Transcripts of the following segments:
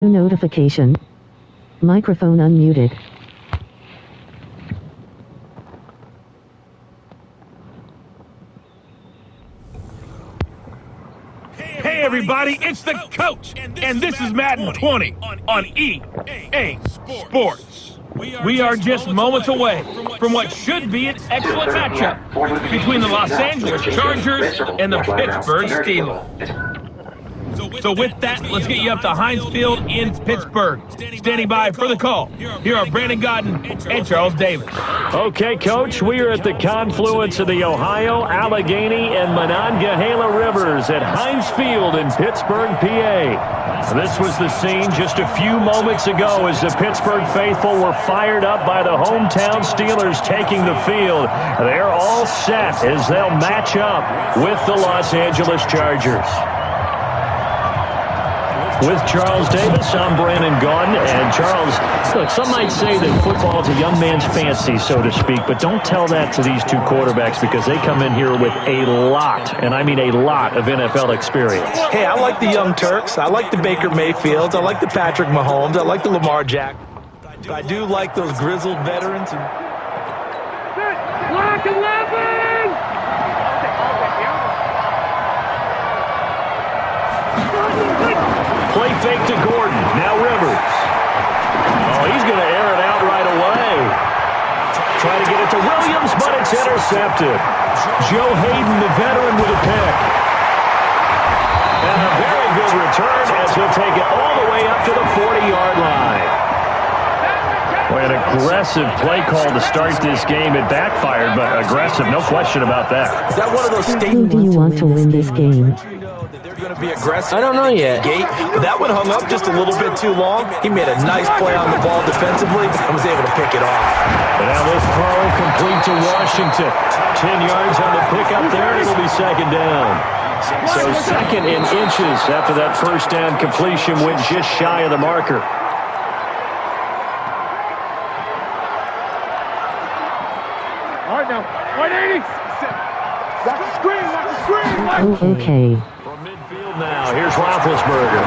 Notification. Microphone unmuted. Hey everybody, it's the coach, and this is Madden 20 on EA Sports. We are just moments away from what should be an excellent matchup between the Los Angeles Chargers and the Pittsburgh Steelers. So with that, let's get you up to Heinz Field in Pittsburgh. Standing by for the call, here are Brandon Godden and Charles Davis. Okay, Coach, we are at the confluence of the Ohio, Allegheny, and Monongahela Rivers at Heinz Field in Pittsburgh, PA. This was the scene just a few moments ago as the Pittsburgh faithful were fired up by the hometown Steelers taking the field. They're all set as they'll match up with the Los Angeles Chargers. With Charles Davis, I'm Brandon Gaudin. And Charles, look, some might say that football is a young man's fancy, so to speak, but don't tell that to these two quarterbacks because they come in here with a lot, and I mean a lot, of NFL experience. Hey, I like the young Turks. I like the Baker Mayfields. I like the Patrick Mahomes. I like the Lamar Jackson. But I do like those grizzled veterans. Block 11! Play fake to Gordon. Now Rivers. Oh, he's going to air it out right away. Trying to get it to Williams, but it's intercepted. Joe Hayden, the veteran, with a pick. And a very good return as he'll take it all the way up to the 40-yard line. Boy, an aggressive play call to start this game. It backfired, but aggressive, no question about that. Is that one of those Who do you want to win this game? Going to be aggressive. I don't know yet. But that one hung up just a little bit too long. He made a nice play on the ball defensively and was able to pick it off. And now this throw complete to Washington. 10 yards on the pickup there, and it'll be second down. So second in inches after that first down completion went just shy of the marker. All right now, 180! That's a screen, that's a screen! Oh, okay. Now, here's Roethlisberger.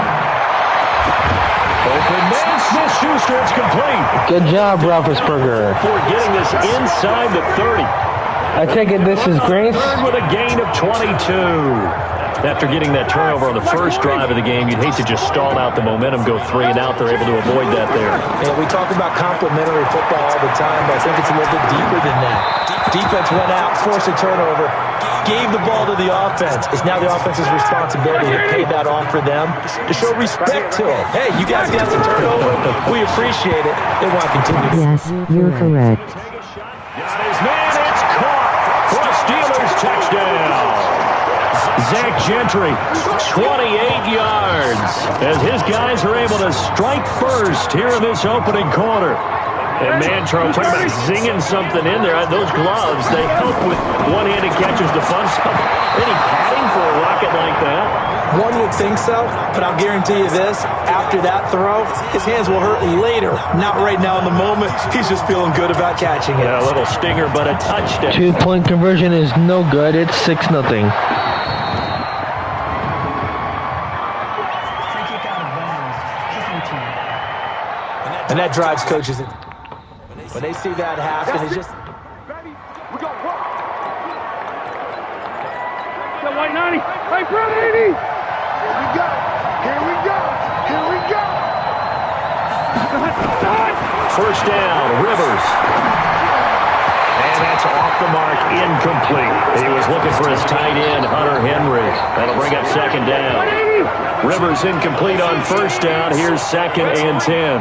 Open man, Smith-Schuster, it's complete. Good job, Roethlisberger. For getting this inside the 30. I take it this is Grace? With a gain of 22. After getting that turnover on the first drive of the game, you'd hate to just stall out the momentum, go 3 and out. They're able to avoid that there. Yeah, we talk about complementary football all the time, but I think it's a little bit deeper than that. Defense went out, forced a turnover, gave the ball to the offense. It's now the offense's responsibility to pay that off for them, to show respect to them. Hey, you guys got some turnover. We appreciate it. They want to continue. Yes, you're correct. Got his man, it's caught for a Steelers touchdown. Zach Gentry, 28 yards, as his guys are able to strike first here in this opening quarter. And man, Charles, talking about zinging something in there. Those gloves, they help with one-handed catches to fun stuff. Any padding for a rocket like that? One would think so, but I'll guarantee you this. After that throw, his hands will hurt later. Not right now in the moment. He's just feeling good about catching it. Yeah, a little stinger, but a touchdown. 2-point conversion is no good. It's 6-0. And that drives coaches in. When they see that happen, it's just... We go, walk. The white 90. Hey, brother, 80. Here we go. Here we go. Here we go. First down, Rivers. And that's off the mark, incomplete. He was looking for his tight end, Hunter Henry. That'll bring up second down. Rivers incomplete on first down. Here's 2nd and 10.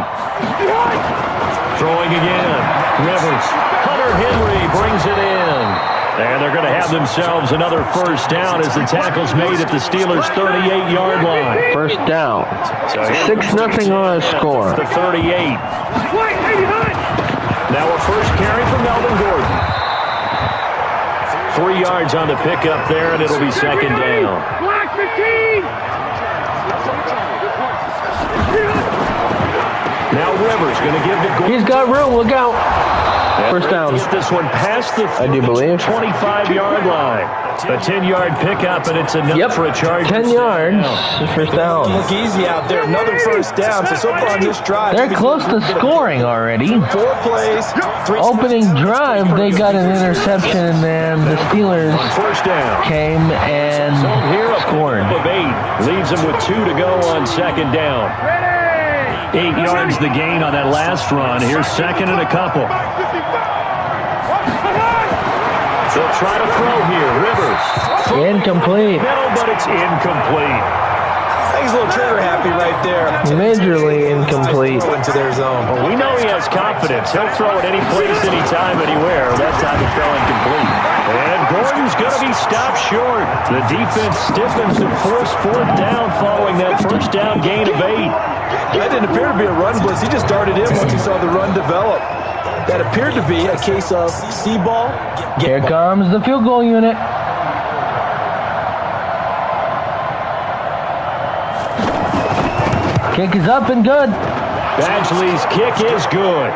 Throwing again. Rivers. Hunter Henry brings it in. And they're going to have themselves another first down as the tackle's made at the Steelers' 38-yard line. First down. So 6-0 on a score. The 38. Now a first carry from Melvin Gordon. 3 yards on the pickup there, and it'll be second down. Black 15. Now Rivers going to give the Gordon. He's got room. Look out. First down. Get this one past the I do believe. 25-yard line. A 10-yard pickup, and it's enough for a charge. 10 yards. First down. Look easy out there. Another first down. So far on this drive, They're close to scoring already. 4 plays. 3 Opening drive, they got an interception, and then the Steelers First down. came and Here a scored. of 8 leaves them with 2 to go on second down. 8 yards the gain on that last run. Here's second and a couple. They'll try to throw here. Rivers. Incomplete. Middle, but it's incomplete. He's a little trigger happy right there. Majorly incomplete. Into their zone. Well, we know he has confidence. He'll throw it any place, anytime, anywhere. That time it fell incomplete. And Gordon's going to be stopped short. The defense stiffens and forced 4th down following that first down gain of 8. That didn't appear to be a run blitz. He just darted in once he saw the run develop. That appeared to be a case of see ball. Here comes the field goal unit. Kick is up and good. Badgley's kick is good.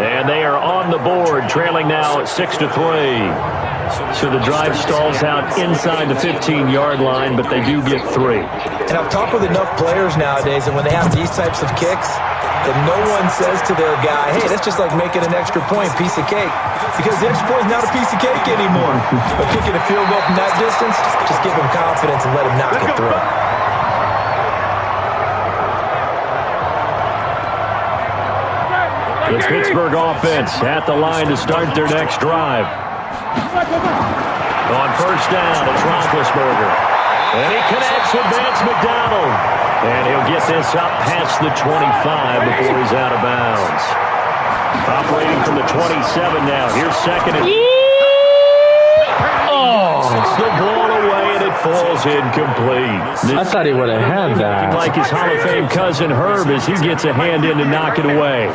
And they are on the board, trailing now 6-3. So the drive stalls out inside the 15-yard line, but they do get 3. And I've talked with enough players nowadays, and when they have these types of kicks, that no one says to their guy, hey, that's just like making an extra point, piece of cake. Because the extra point is not a piece of cake anymore. But kicking a field goal from that distance, just give him confidence and let him knock it through. The Pittsburgh offense at the line to start their next drive. On first down, it's Roethlisberger. And he connects with Vance McDonald. And he'll get this up past the 25 before he's out of bounds. Operating from the 27 now. Here's second and... Oh! It's still blown away, and it falls incomplete. I thought he would have had that. Like his Hall of Fame cousin Herb as he gets a hand in to knock it away.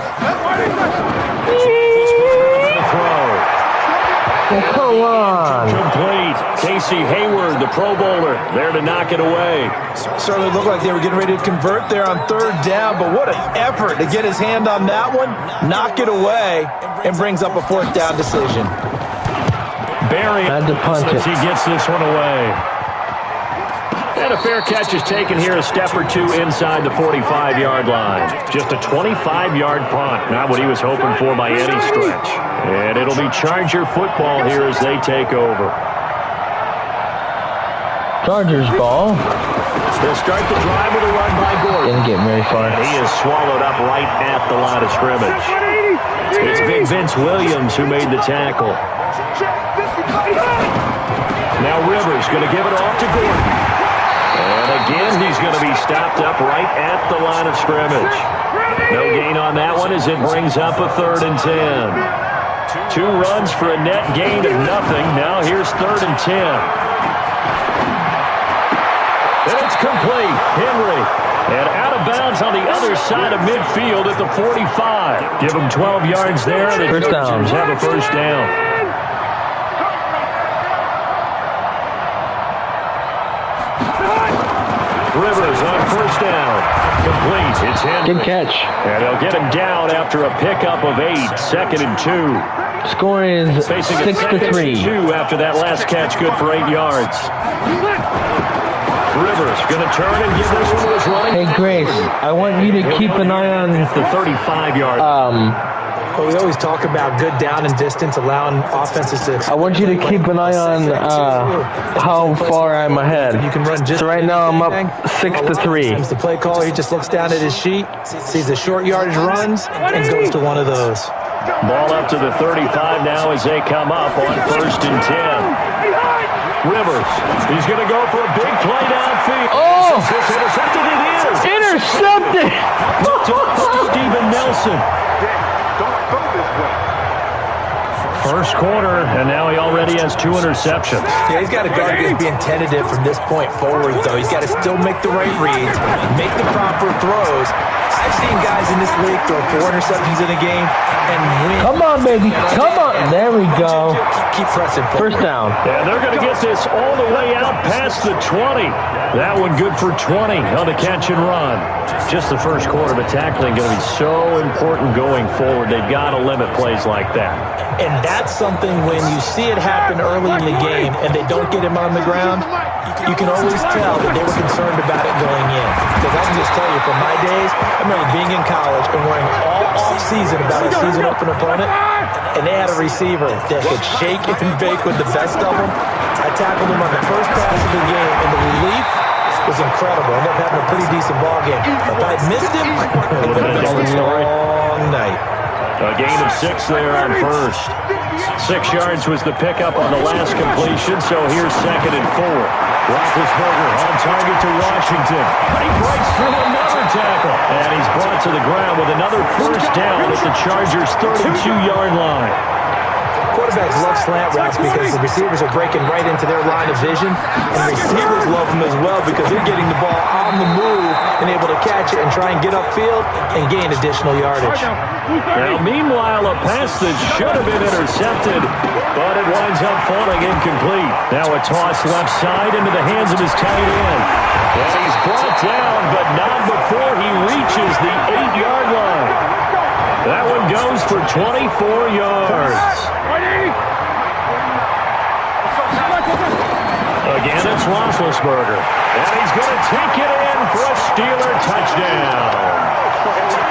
Come on. Complete. Casey Hayward, the Pro Bowler, there to knock it away. Certainly looked like they were getting ready to convert there on 3rd down, but what an effort to get his hand on that one, knock it away, and brings up a 4th down decision. Barry Had to punt it. he gets this one away. And a fair catch is taken here, a step or two inside the 45-yard line. Just a 25-yard punt, not what he was hoping for by any stretch. And it'll be Charger football here as they take over. Chargers ball. They'll start the drive with a run by Gordon. Didn't get very far. And he is swallowed up right at the line of scrimmage. It's Big Vince Williams who made the tackle. Now Rivers going to give it off to Gordon. And again, he's going to be stopped up right at the line of scrimmage. No gain on that one as it brings up a 3rd and 10. 2 runs for a net gain of nothing. Now here's 3rd and 10. And it's complete. Henry. And out of bounds on the other side of midfield at the 45. Give them 12 yards there. The First down. Chargers have a first down. Rivers on first down. Complete. It's Henry. Good catch. And they'll get him down after a pickup of 8. 2nd and 2. Score is Facing a 6-3. 2 after that last catch, good for 8 yards. Rivers going to turn and give this one to his running. Hey, Grace, I want you to keep an eye on The 35-yard. But we always talk about good down and distance, allowing offenses to... I want you to keep an eye on how far I'm ahead. You can run just... So right now I'm up 6-3. Comes the play caller, he just looks down at his sheet, sees the short yardage runs, and goes to one of those. Ball up to the 35 now as they come up on 1st and 10. Rivers, he's going to go for a big play downfield. Oh! It's intercepted, it is. Intercepted! Steven Nelson. First quarter, and now he already has 2 interceptions. Yeah, he's got to guard against being tentative from this point forward, though. He's got to still make the right reads, make the proper throws. I've seen guys in this league throw 4 interceptions in a game and win. Come on, baby. Come on. There we go. Keep pressing. First down. And they're going to get this all the way out past the 20. That one good for 20 on the catch and run. Just the first quarter, but tackling going to be so important going forward. They've got to limit plays like that. And that's something when you see it happen early in the game and they don't get him on the ground, you can always tell that they were concerned about it going in. Because I can just tell you, from my days, I remember being in college and worrying all off-season about a season-open opponent, and they had a receiver that could shake and bake with the best of them. I tackled him on the first pass of the game, and the relief was incredible. I ended up having a pretty decent ball game. If I had missed him, it would have been a long night. A gain of 6 there on first. 6 yards was the pickup on the last completion, so here's 2nd and 4. Roethlisberger on target to Washington. He breaks through another tackle, and he's brought to the ground with another first down at the Chargers' 32-yard line. Quarterbacks love slant routes because the receivers are breaking right into their line of vision, and receivers love them as well because they're getting the ball on the move and able to catch it and try and get upfield and gain additional yardage. Now, meanwhile, a pass that should have been intercepted, but it winds up falling incomplete. Now a toss left side into the hands of his tight end. And he's brought down, but not before he reaches the 8-yard line. That one goes for 24 yards. Again, it's Roethlisberger. And he's going to take it in for a Steeler touchdown.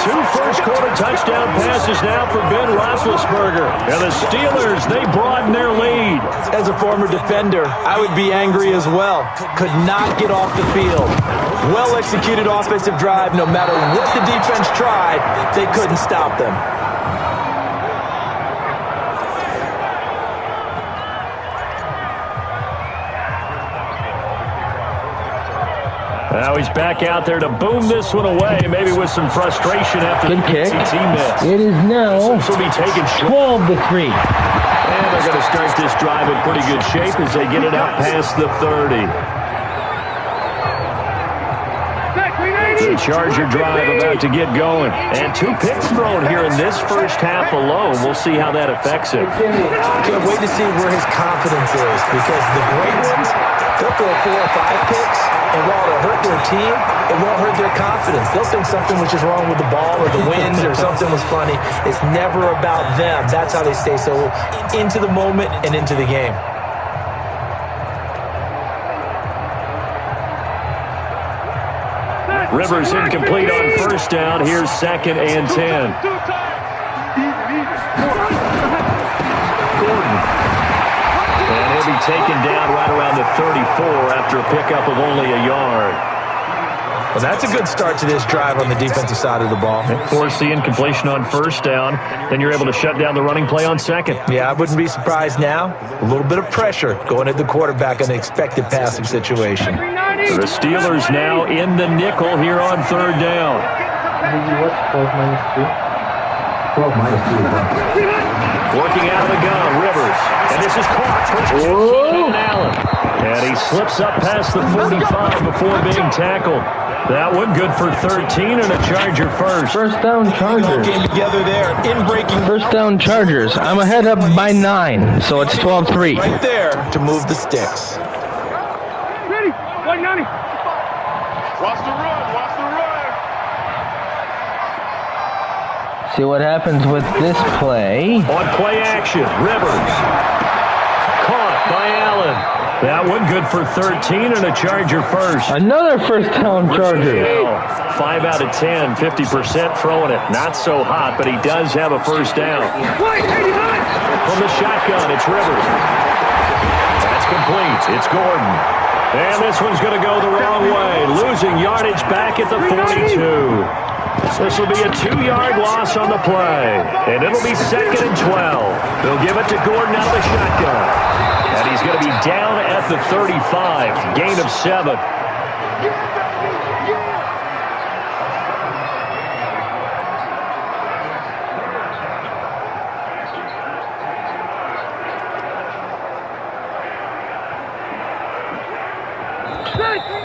2 first-quarter touchdown passes now for Ben Roethlisberger. And the Steelers, they broaden their lead. As a former defender, I would be angry as well. Could not get off the field. Well-executed offensive drive. No matter what the defense tried, they couldn't stop them. Now he's back out there to boom this one away, maybe with some frustration after Good the kick. PCT miss. It is now This will be taken short. 12-3. And they're going to start this drive in pretty good shape as they get it out past the 30. The Charger drive about to get going. And 2 picks thrown here in this first half alone. We'll see how that affects him. Can't wait to see where his confidence is because the great ones, they'll throw 4 or 5 picks, and while it'll hurt their team, it won't hurt their confidence. They'll think something was just wrong with the ball or the wind or something was funny. It's never about them. That's how they stay so into the moment and into the game. Rivers incomplete on first down. Here's 2nd and 10. Gordon. And he'll be taken down right around the 34 after a pickup of only a yard. Well, that's a good start to this drive on the defensive side of the ball. Force the incompletion on first down. Then you're able to shut down the running play on 2nd. Yeah, I wouldn't be surprised now. A little bit of pressure going at the quarterback in an expected passing situation. The Steelers now in the nickel here on 3rd down. Working out of the gun, Rivers. And this is caught. Keenan Allen. And he slips up past the 45 before being tackled. That one good for 13 and a Charger first. First down, Chargers. Came together there in breaking. First down, Chargers. I'm ahead up by 9, so it's 12-3. Right there to move the sticks. Ready? 190. Watch the run. Watch the run. See what happens with this play. On play action, Rivers. Caught by Allen. That one good for 13 and a Charger first. Another first down, Chargers. 5 out of 10, 50% throwing it. Not so hot, but he does have a first down. From the shotgun, it's Rivers. That's complete. It's Gordon. And this one's going to go the wrong way. Losing yardage back at the 42. This will be a 2-yard loss on the play. And it'll be 2nd and 12. They'll give it to Gordon out of the shotgun. And he's going to be down at the 35. Gain of 7.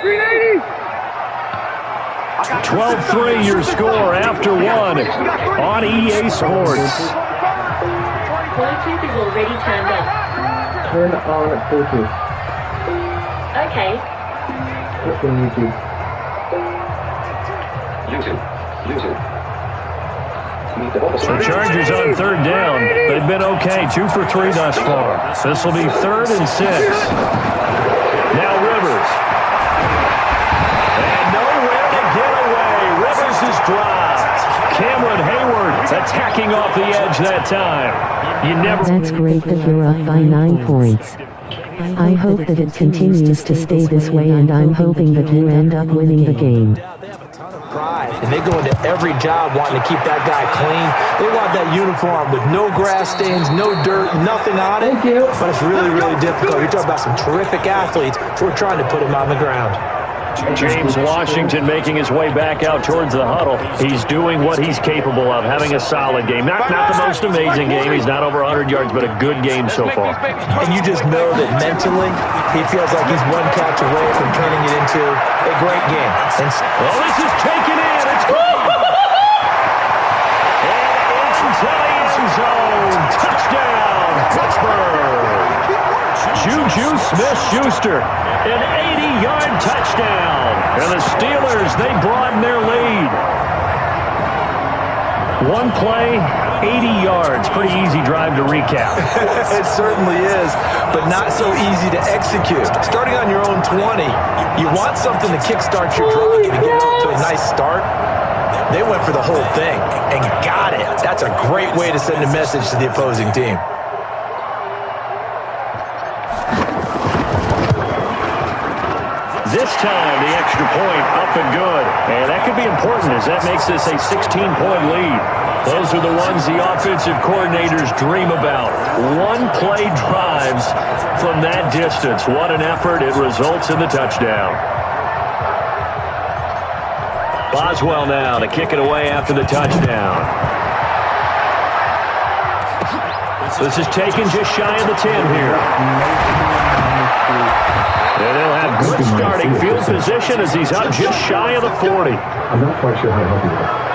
$380. 12-3 your score after 1 on EA Sports. is already turned on. Turn on Bluetooth. Okay. Click on YouTube. The Chargers on third down. They've been okay, 2 for 3 thus far. This will be 3rd and 6. Now Rivers. And nowhere to get away. Rivers is dropped. Cameron Hayward attacking off the edge that time. You never. That's great that you're up by 9 points. I hope that it continues to stay this way, and I'm hoping that you end up winning the game. Pride, and they go into every job wanting to keep that guy clean. They want that uniform with no grass stains, no dirt, nothing on it. Thank you. But it's really, really difficult. You're talking about some terrific athletes who are trying to put him on the ground. James Washington making his way back out towards the huddle. He's doing what he's capable of, having a solid game. Not the most amazing game. He's not over 100 yards, but a good game so far. And you just know that mentally, he feels like he's one catch away from turning it into a great game. And this is taken in. It's gone. And into the end zone. Touchdown, Pittsburgh. Juju Smith-Schuster, an 80-yard touchdown. And the Steelers, they broaden their lead. One play, 80 yards. Pretty easy drive to recap. It certainly is, but not so easy to execute. Starting on your own 20, you want something to kickstart your drive to get off to a nice start. They went for the whole thing and got it. That's a great way to send a message to the opposing team. This time, the extra point up and good. And that could be important as that makes this a 16-point lead. Those are the ones the offensive coordinators dream about. One-play drives from that distance. What an effort. It results in the touchdown. Boswell now to kick it away after the touchdown. This is taken just shy of the 10 here. And they'll have good starting field position as he's up just shy of the 40. I'm not quite sure how to help you with that.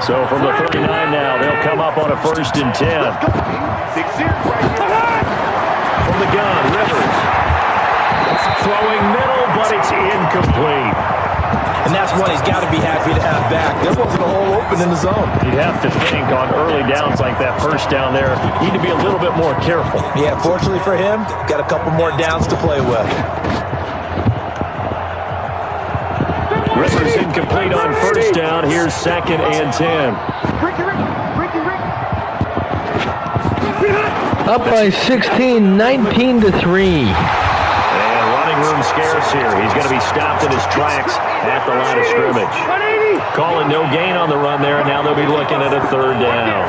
So from the 39 now, they'll come up on a 1st and 10. From the gun, Rivers. Throwing middle, but it's incomplete. And that's one he's got to be happy to have back. There wasn't a hole open in the zone. You'd have to think on early downs like that first down there, need to be a little bit more careful. Yeah, fortunately for him, got a couple more downs to play with. Rivers incomplete on 1st down. Here's 2nd and 10. Up by 16, 19-3. Room scarce here. He's going to be stopped in his tracks at the line of scrimmage. Calling no gain on the run there, and now they'll be looking at a 3rd down.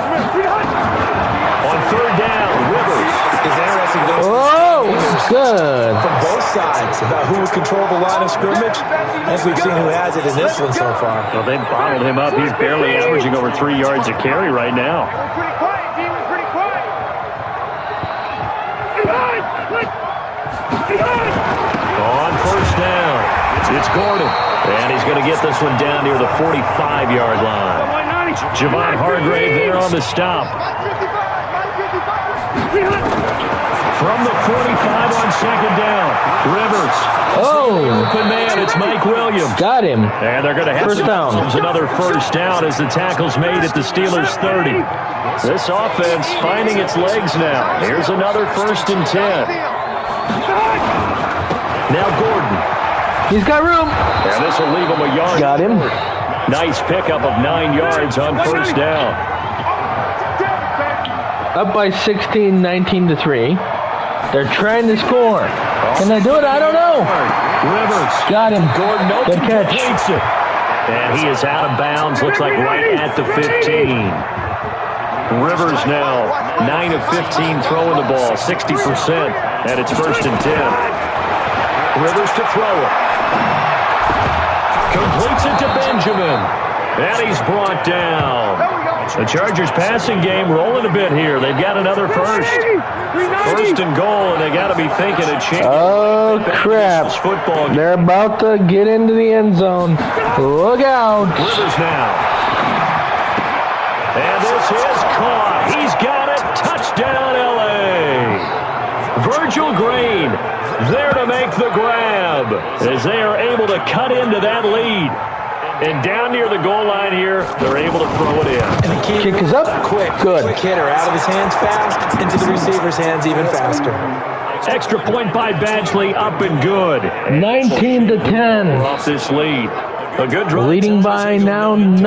On 3rd down, Rivers. It's interesting. Oh, good. From both sides about who would control the line of scrimmage. As we've seen who has it in this one so far. Well, they've bottled him up. He's barely averaging over 3 yards a carry right now. On 1st down, it's Gordon. And he's going to get this one down near the 45-yard line. Javon Hargrave there on the stop. From the 45 on 2nd down, Rivers. Oh. Open man, it's Mike Williams. Got him. And they're going to have 1st down. Another 1st down as the tackle's made at the Steelers' 30. This offense finding its legs now. Here's another 1st and 10. Now Gordon. He's got room. And this will leave him a yard. Got him. Nice pickup of 9 yards on 1st down. Up by 16, 19-3. They're trying to score. Can they do it? I don't know. Rivers. Got him. Gordon Good catch. completes it. And he is out of bounds. Looks like right at the 15. Rivers now 9 of 15 throwing the ball, 60%. And it's 1st and 10. Rivers to throw it. Completes it to Benjamin. And he's brought down. The Chargers passing game rolling a bit here. They've got another 1st. 1st and goal, and they got to be thinking of changing. Oh, crap. Football. They're about to get into the end zone. Look out. Rivers now. And this is caught. He's got it. Touchdown, L.A. Virgil Green there to make the grab as they are able to cut into that lead. And down near the goal line here, they're able to throw it in. And the key Kick is up. Quick. Good. Quick hitter out of his hands fast, into the receiver's hands even faster. Extra point by Badgley, up and good. 19-10. Off this lead. A good drive. Leading by now 9.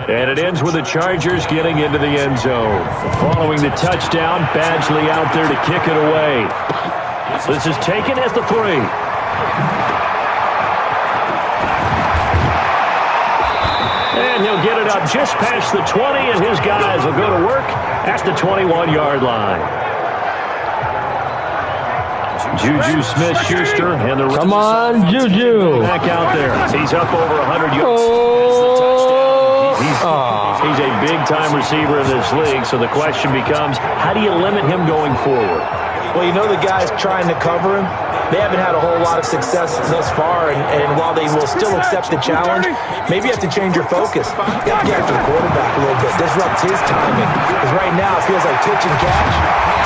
And it ends with the Chargers getting into the end zone. Following the touchdown, Badgley out there to kick it away. This is taken at the 3. And he'll get it up just past the 20, and his guys will go to work at the 21-yard line. Juju Smith-Schuster and the Come on, Juju. back out there. He's up over 100 yards. He's a big-time receiver in this league, so the question becomes, how do you limit him going forward? Well, you know the guys trying to cover him, they haven't had a whole lot of success thus far, and while they will still accept the challenge, maybe you have to change your focus. You have to get after the quarterback a little bit, disrupt his timing. Because right now it feels like pitch and catch.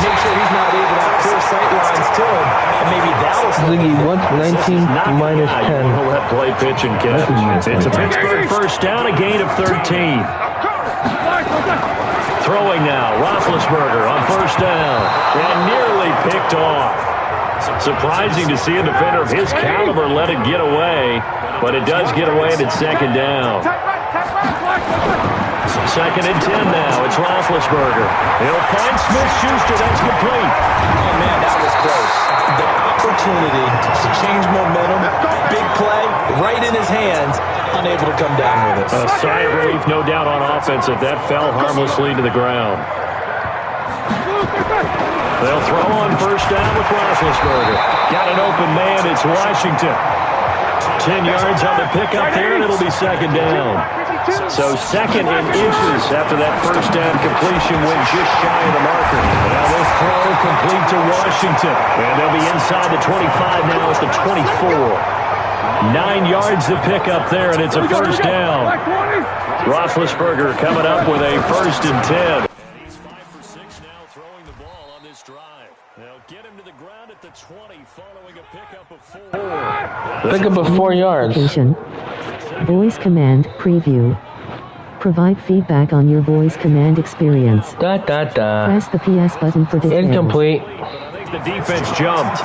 Make sure he's not able to have clear sight lines to him, and maybe that will slow Ziggy, him. what's 19 minus 10? He'll let play pitch and catch. It's a Pittsburgh first down, a gain of 13. Throwing now, Roethlisberger on first down, and nearly picked off. Surprising to see a defender of his caliber let it get away, but it does get away and it's second down. Second and 10 now. It's Roethlisberger. He'll find Smith-Schuster. That's complete. Oh, man, that was close. The opportunity to change momentum, big play, right in his hands, unable to come down with it. A sigh of relief, no doubt, on offense if that fell harmlessly to the ground. They'll throw on first down with Roethlisberger. Got an open man. It's Washington. 10 yards on the pickup there, and it'll be second down. So second in inches after that first down completion went just shy of the marker. Now this throw complete to Washington. And they'll be inside the 25 now at the 24. 9 yards to pick up there, and it's a first down. Roethlisberger coming up with a first and 10. He's 5 for 6 now throwing the ball on this drive. They'll get him to the ground at the 20 following a pickup of 4. Pickup of 4 yards. Voice command preview. Provide feedback on your voice command experience. Press the PS button for details. Incomplete. I think the defense jumped.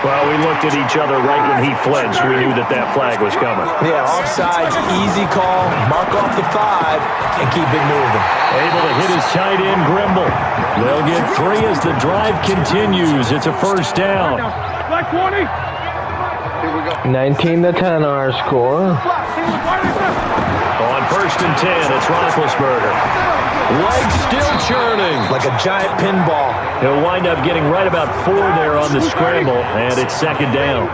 Well, we looked at each other right when he flinched. We knew that that flag was coming. Yeah, offsides, easy call, mark off the 5, and keep it moving. Able to hit his tight end, Grimble. They'll get 3 as the drive continues. It's a first down. 19-10 our score. On first and 10, it's Roethlisberger. Legs still churning. Like a giant pinball. He'll wind up getting right about 4 there on the scramble, and it's second down.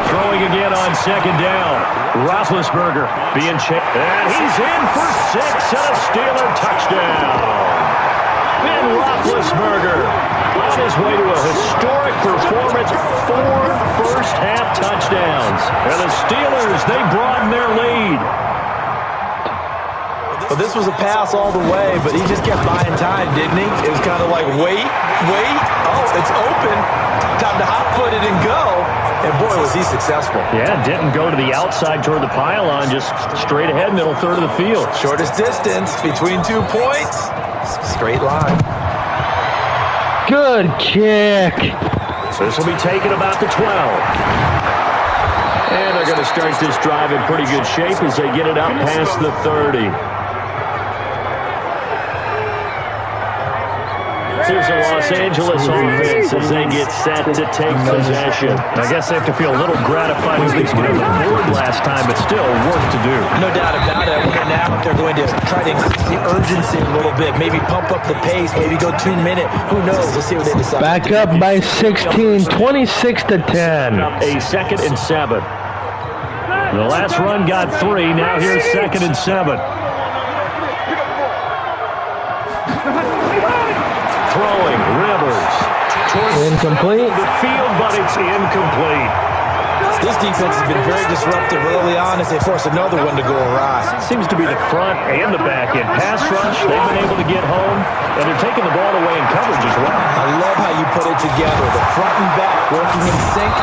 Throwing again on second down. Roethlisberger being checked. And he's in for 6 and a Steeler touchdown. And Roethlisberger on his way to a historic performance. 4 first-half touchdowns. And the Steelers, they broaden their lead. Well, this was a pass all the way, but he just kept buying time, didn't he? It was kind of like, wait. Oh, it's open. Time to hot-foot it and go. And, boy, was he successful. Yeah, didn't go to the outside toward the pylon, just straight ahead, middle third of the field. Shortest distance between 2 points. Straight line. Good kick. This will be taken about the 12. And they're going to start this drive in pretty good shape as they get it up past the 30. Here's the Los Angeles offense as they get set to take possession. I guess they have to feel a little gratified at least getting the board last time, but still work to do. No doubt about it. And now they're going to try to increase the urgency a little bit. Maybe pump up the pace. Maybe go 2 minute. Who knows? We'll see what they decide. Back up by 16, 26-10. A second and 7. The last run got 3. Now here's second and 7. Throwing, Rivers. Incomplete. The field, but it's incomplete. This defense has been very disruptive early on as they force another one to go awry. Seems to be the front and the back end. Pass rush, they've been able to get home, and they're taking the ball away in coverage as well. I love how you put it together. The front and back working in sync,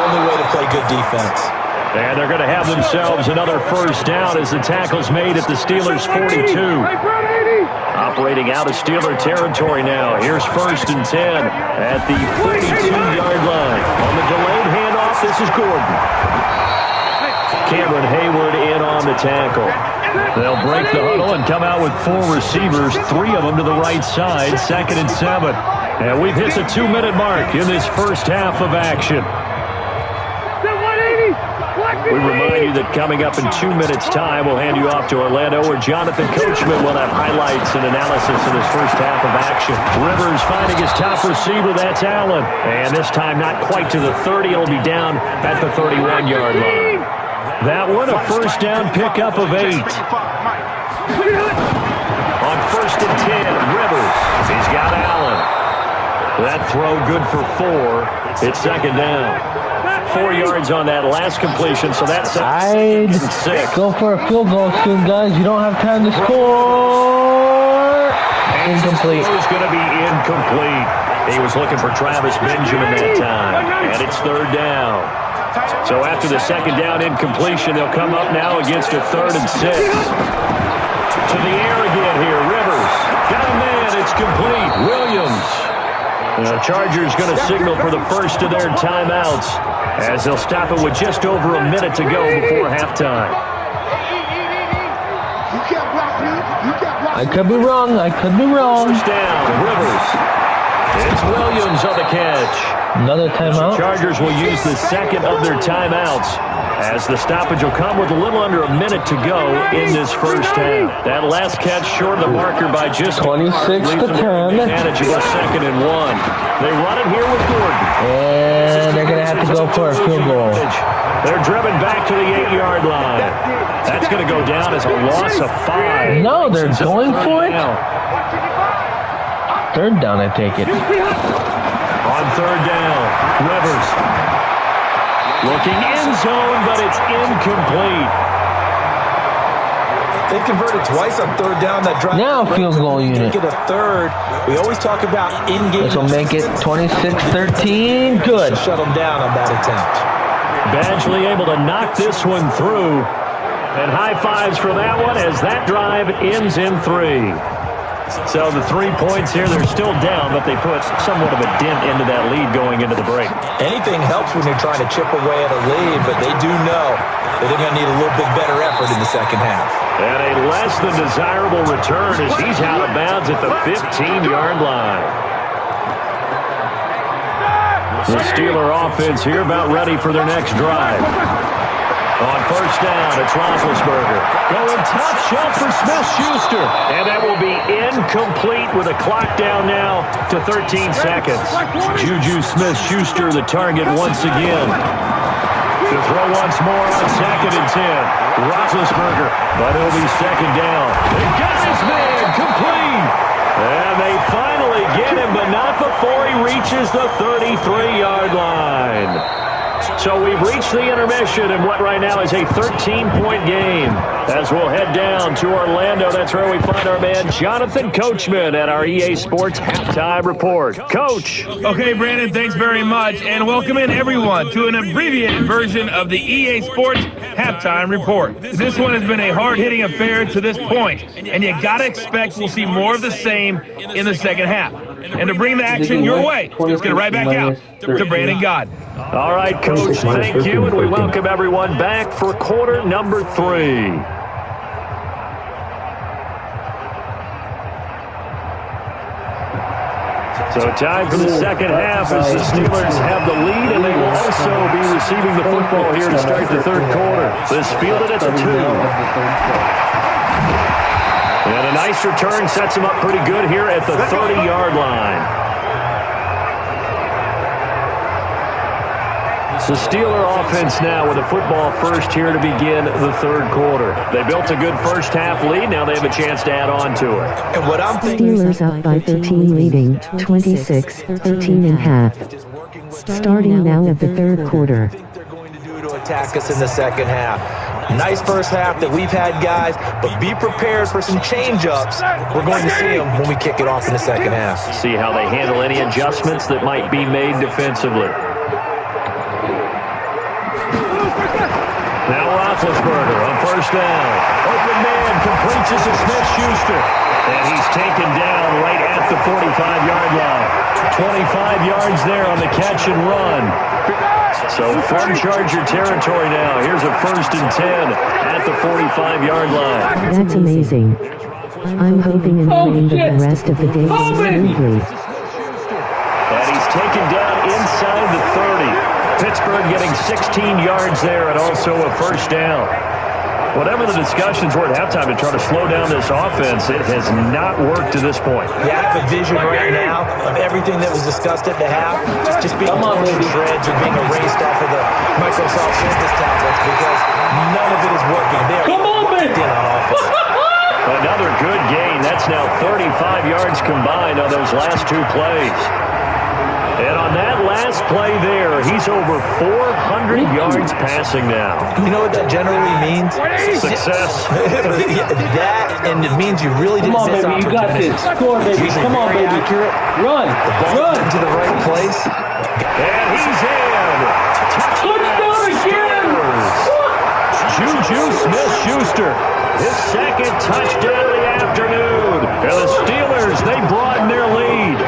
only way to play good defense. And they're going to have themselves another first down as the tackle's made at the Steelers' 42. Operating out of Steeler territory now. Here's 1st and 10 at the 42-yard line. On the delayed handoff, this is Gordon. Cameron Hayward in on the tackle. They'll break the huddle and come out with 4 receivers, 3 of them to the right side, 2nd and 7. And we've hit the 2-minute mark in this first half of action. We remind you that coming up in 2 minutes' time, we'll hand you off to Orlando, where Jonathan Coachman will have highlights and analysis in this first half of action. Rivers finding his top receiver, that's Allen. And this time not quite to the 30, it'll be down at the 31-yard line. That one, a first down pickup of 8. On 1st and 10, Rivers. He's got Allen. That throw good for 4. It's 2nd down. 4 yards on that last completion, so that's I'd 6. go for a field goal soon, guys. You don't have time to score. Incomplete. It's going to be incomplete. He was looking for Travis Benjamin that time, and it's 3rd down. So after the 2nd down incompletion, they'll come up now against a 3rd and 6. To the air again here, Rivers. Got a man, it's complete. Williams. The Chargers going to signal for the first of their timeouts as they'll stop it with just over a minute to go before halftime. I could be wrong. First down, Rivers. It's Williams on the catch. Another timeout. Chargers will use the 2nd of their timeouts as the stoppage will come with a little under a minute to go in this first half. That last catch short of the marker by just 26 to 10. Manageable 2nd and 1. They run it here with Gordon. And they're going to have to go for a field goal. They're driven back to the 8-yard line. That's going to go down as a loss of 5. No, they're going for it. 3rd down, I take it. On 3rd down, Rivers. Looking end zone, but it's incomplete. They've converted twice on 3rd down. That drive. Now field goal unit. Get a 3rd. We always talk about in-game. This will make it 26-13. Good. Shut them down on that attempt. Badgley able to knock this one through. And high fives for that one as that drive ends in 3. So the 3 points here, they're still down, but they put somewhat of a dent into that lead going into the break. Anything helps when you're trying to chip away at a lead, but they do know that they're going to need a little bit better effort in the second half. And a less than desirable return as he's out of bounds at the 15-yard line. The Steeler offense here about ready for their next drive. On 1st down, it's Roethlisberger. Going top shelf for Smith-Schuster. And that will be incomplete with a clock down now to 13 seconds. Juju Smith-Schuster the target once again. To throw once more on 2nd and 10. Roethlisberger, but it'll be 2nd down. They got his man complete. And they finally get him, but not before he reaches the 33-yard line. So we've reached the intermission in what right now is a 13-point game. As we'll head down to Orlando, that's where we find our man Jonathan Coachman at our EA Sports Halftime Report. Coach. Okay, Brandon, thanks very much. And welcome in, everyone, to an abbreviated version of the EA Sports Halftime Report. This one has been a hard-hitting affair to this point, and you got to expect we'll see more of the same in the second half. And to bring the action your way, let's get it right back out to Brandon God. All right, Coach, thank you, and we welcome everyone back for quarter number 3. So time for the second half as the Steelers have the lead, and they will also be receiving the football here to start the 3rd quarter. This fielded at the 2. And a nice return sets him up pretty good here at the 30-yard line. The Steeler offense now with a football first here to begin the 3rd quarter. They built a good first half lead. Now they have a chance to add on to it. And what I'm thinking Steelers up by 13, leading 26-13 in half. Starting now at the 3rd quarter. they're going to do to attack us in the second half. Nice first half that we've had, guys, but be prepared for some change-ups. We're going to see them when we kick it off in the second half. See how they handle any adjustments that might be made defensively. Now Roethlisberger on first down. Open man completes it to Smith-Schuster. And he's taken down right at the 45-yard line. 25 yards there on the catch and run. So from Charger territory now. Here's a 1st and 10 at the 45-yard line. That's amazing. I'm hoping and praying that the rest of the day goes smoothly. And he's taken down inside the 30. Pittsburgh getting 16 yards there and also a 1st down. Whatever the discussions were at halftime to try to slow down this offense, it has not worked to this point. You have a vision right now of everything that was discussed at the half just being torn to shreds or being erased off of the Microsoft Surface tablets because none of it is working. They're on offense. Another good gain. That's now 35 yards combined on those last 2 plays. And on that last play there, he's over 400 yards passing now. You know what that generally means? Success. That, and it means you really didn't miss opportunities. You got this. Score, baby. Come on, baby. Accurate. Run. The ball into the right place. And he's in. Touchdown again. Juju Smith-Schuster. His 2nd touchdown of the afternoon. And the Steelers, they broaden their lead.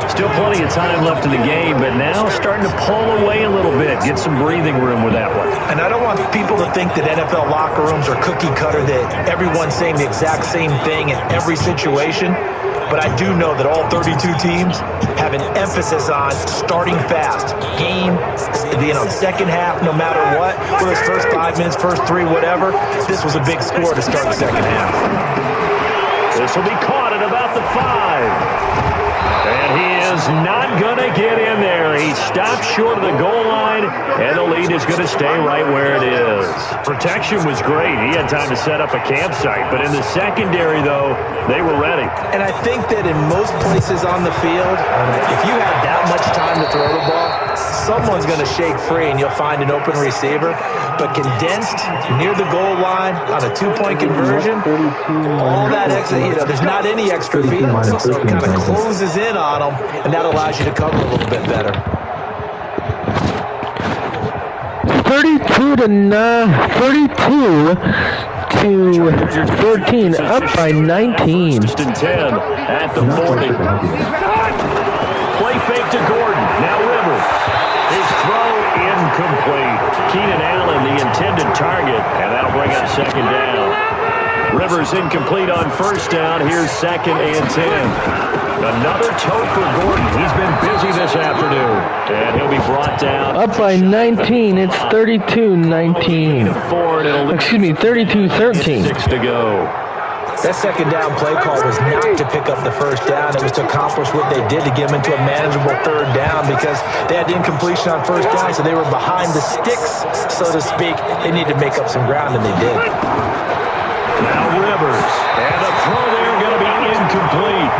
Still plenty of time left in the game, but now starting to pull away a little bit. Get some breathing room with that one. And I don't want people to think that NFL locker rooms are cookie cutter, that everyone's saying the exact same thing in every situation. But I do know that all 32 teams have an emphasis on starting fast. Game, second half, no matter what. Whether it's first 5 minutes, first 3, whatever. This was a big score to start the second half. This will be caught at about the 5. And he is not going to get in there. He stopped short of the goal line, and the lead is going to stay right where it is. Protection was great. He had time to set up a campsite. But in the secondary, though, they were ready. And I think that in most places on the field, if you have that much time to throw the ball, someone's going to shake free, and you'll find an open receiver. But condensed near the goal line on a 2-point conversion, all that extra, there's not any extra field. So it kind of closes in on them, and that allows you to cover a little bit better. 32 to 13, up by 19. 1st and 10 at the 40. Play fake to Gordon. Now Rivers. His throw incomplete. Keenan Allen, the intended target, and that'll bring up 2nd down. Rivers incomplete on 1st down. Here's 2nd and 10. Another tote for Gordon. He's been busy this afternoon. And he'll be brought down. Up by 19. It's 32-19. Excuse me, 32-13. 6 to go. That 2nd down play call was not to pick up the 1st down. It was to accomplish what they did to get them into a manageable 3rd down because they had incompletion on 1st down, so they were behind the sticks, so to speak. They needed to make up some ground, and they did. Now Rivers. And the throw there going to be incomplete.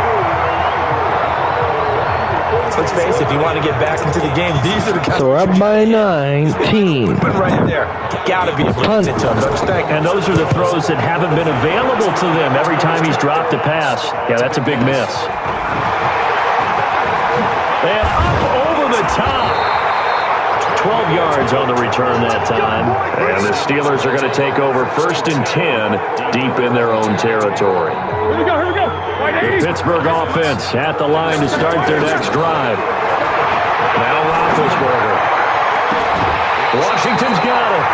Let's face it, if you want to get back into the game, these are the kind So we're up by 19. Put right there. Got to be able to get it to him, don't you think? And those are the throws that haven't been available to them every time he's dropped a pass. Yeah, that's a big miss. And up over the top. 12 yards on the return that time. And the Steelers are going to take over 1st and 10 deep in their own territory. Here we go, here we go. The Pittsburgh offense at the line to start their next drive. Now Roethlisberger. Washington's got it.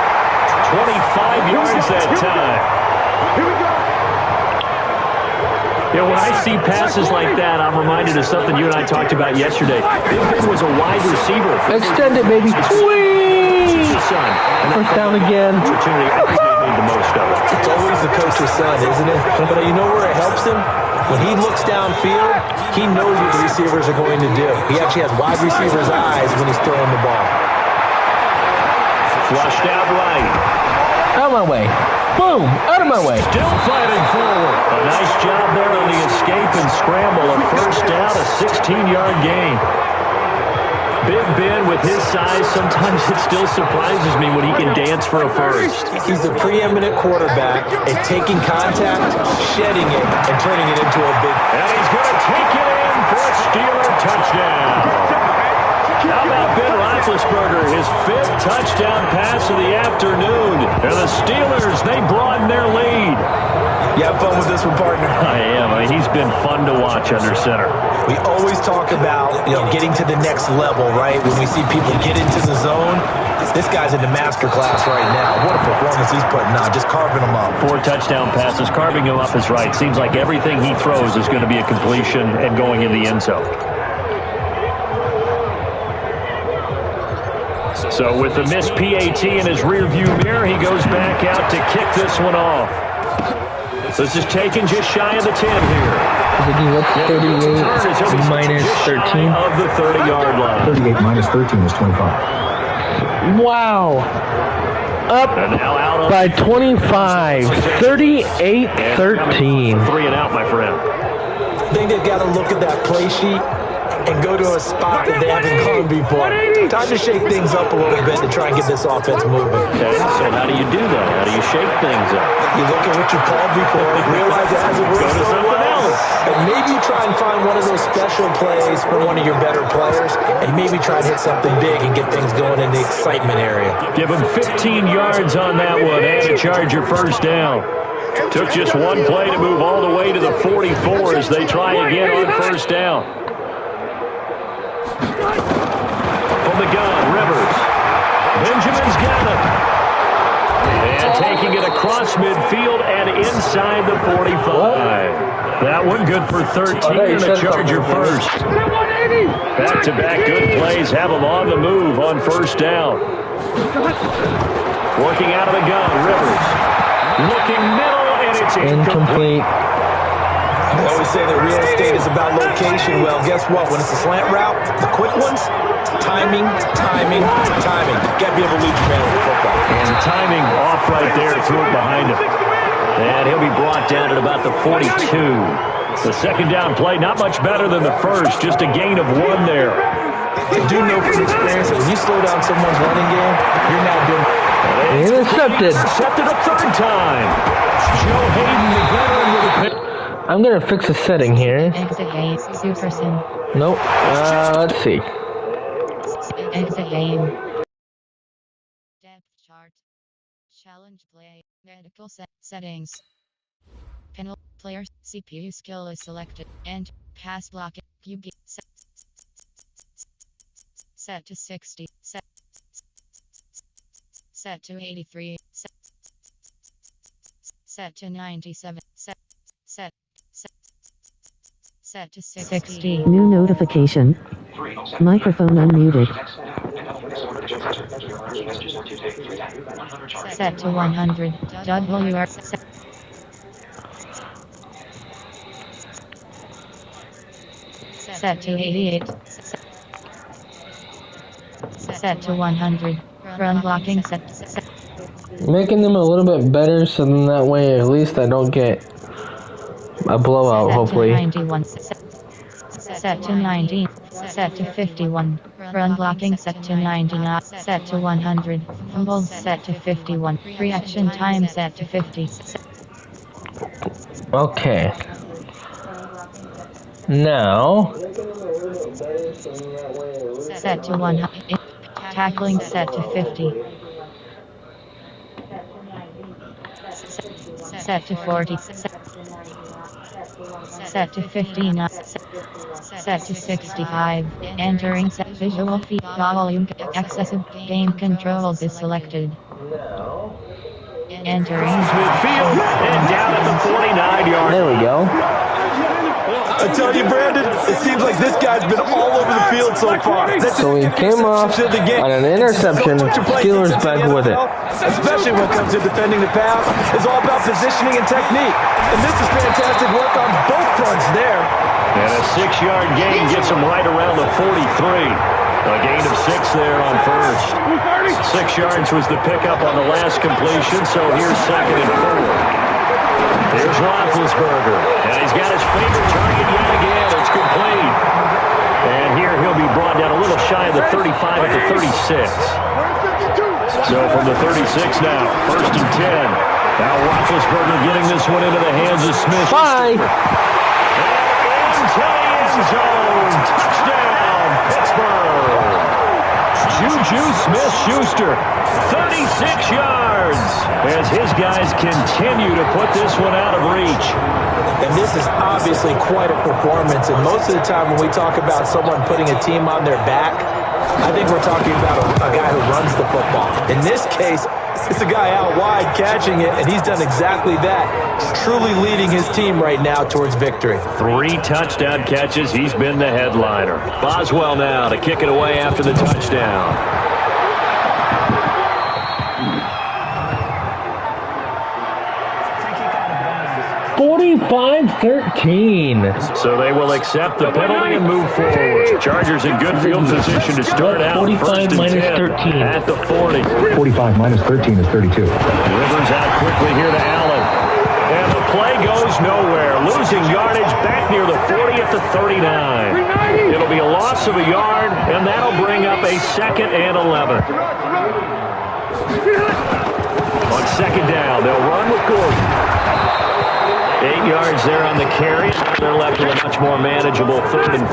25 yards that time. Here we go. When I see passes like that, I'm reminded of something you and I talked about yesterday. Big Ben was a wide receiver. Extend it, baby. Whee! First down again. Opportunity, I think they made the most of it. It's always the coach's son, isn't it? But you know where it helps him? When he looks downfield, he knows what the receivers are going to do. He actually has wide receivers' eyes when he's throwing the ball. Flushed out right. Out of my way. Boom! Out of my way. Still fighting forward. A nice job there on the escape and scramble. A 1st down, a 16-yard gain. Big Ben, with his size, sometimes it still surprises me when he can dance for a first. He's the preeminent quarterback at taking contact, shedding it, and turning it into a big... And he's going to take it in for a Steeler touchdown. How about Ben Roethlisberger, his 5th touchdown pass of the afternoon. And the Steelers, they broaden their lead. You have fun with this one, partner? I am. I mean, he's been fun to watch under center. We always talk about, getting to the next level, right? When we see people get into the zone, this guy's in the master class right now. What a performance he's putting on, just carving them up. 4 touchdown passes, carving him up is right. Seems like everything he throws is going to be a completion and going in the end zone. So with the missed PAT in his rearview mirror, he goes back out to kick this one off. This is taken just shy of the 10 here. What's 38 minus 13? Of the 30-yard line. 38 minus 13 is 25. Wow. Up by 25. 38-13. 3 and out, my friend. I think they've got to look at that play sheet and go to a spot that they haven't gone before. Time to shake things up a little bit to try and get this offense moving. Okay, so how do you do that? How do you shake things up? You look at what you called before, realize it hasn't worked so well, and maybe you try and find one of those special plays for one of your better players, and maybe try and hit something big and get things going in the excitement area. Give him 15 yards on that one and a Charger first down. Took just one play to move all the way to the 44 as they try again on first down. From the gun, Rivers. Benjamin's got it. And taking it across midfield and inside the 45. That one good for 13 and a Charger first. Back-to-back good plays have them on the move on first down. Working out of the gun, Rivers. Looking middle, and it's incomplete. They always say that real estate is about location. Well, guess what? When it's a slant route, the quick ones, timing. Got to be able to lead your man with the football. And timing off right there, threw it behind him. And he'll be brought down at about the 42. The second down play, not much better than the first, just a gain of 1 there. You do know from experience that when you slow down someone's running game, you're not doing it. Intercepted. Intercepted a 3rd time. Joe Hayden, the veteran, with a pick. I'm going to fix a setting here. Exit game, Superson. Nope. Let's see. Exit game. Depth chart. Challenge play. Medical settings. Panel player CPU skill is selected. And pass block. QB set to 60. Set to 83. Set to 97. Set to 60. New notification. Microphone unmuted. Set to 100. WR. Set to 88. Set to 100. Run blocking set. Making them a little bit better so then that way at least I don't get a blowout, hopefully. Set to 91. Set to 90. Set to 51. Run blocking set to 99. Set to 100. Fumbles set to 51. Reaction time set to 50. Okay. Now. Set to 100. Tackling set to 50. Set to 40. Set to 59. Set to 65. Entering set visual feed volume. Excessive game controls is selected. Entering midfield and down at the 49-yard. There we go. I tell you, Brandon, it seems like this guy's been all over the field so far. So he came off on an interception. Steelers back with it. Especially when it comes to defending the pass. It's all about positioning and technique. And this is fantastic work on both fronts there. And a 6-yard gain gets him right around the 43. A gain of 6 there on first. 6 yards was the pickup on the last completion, so here's 2nd and 4. Here's Roethlisberger, and he's got his favorite target yet again. It's complete. And here he'll be brought down a little shy of the 35 at the 36. So from the 36 now, 1st and 10. Now Roethlisberger getting this one into the hands of Smith. Bye. And into the end zone. Touchdown, Pittsburgh. Juju Smith-Schuster, 36 yards, as his guys continue to put this one out of reach. And this is obviously quite a performance. And most of the time when we talk about someone putting a team on their back, I think we're talking about a guy who runs the football. In this case, it's a guy out wide catching it, and he's done exactly that. Truly leading his team right now towards victory. 3 touchdown catches. He's been the headliner. Boswell now to kick it away after the touchdown. 45-13. So they will accept the penalty and move forward. Chargers in good field position to start out. 45 minus 13. At the 40. 45 minus 13 is 32. Rivers out quickly here to Allen. And the play goes nowhere. Losing yardage back near the 40 at the 39. It'll be a loss of a yard, and that'll bring up a 2nd and 11. On 2nd down, they'll run with Gordon. 8 yards there on the carry. They're left with a much more manageable 3rd and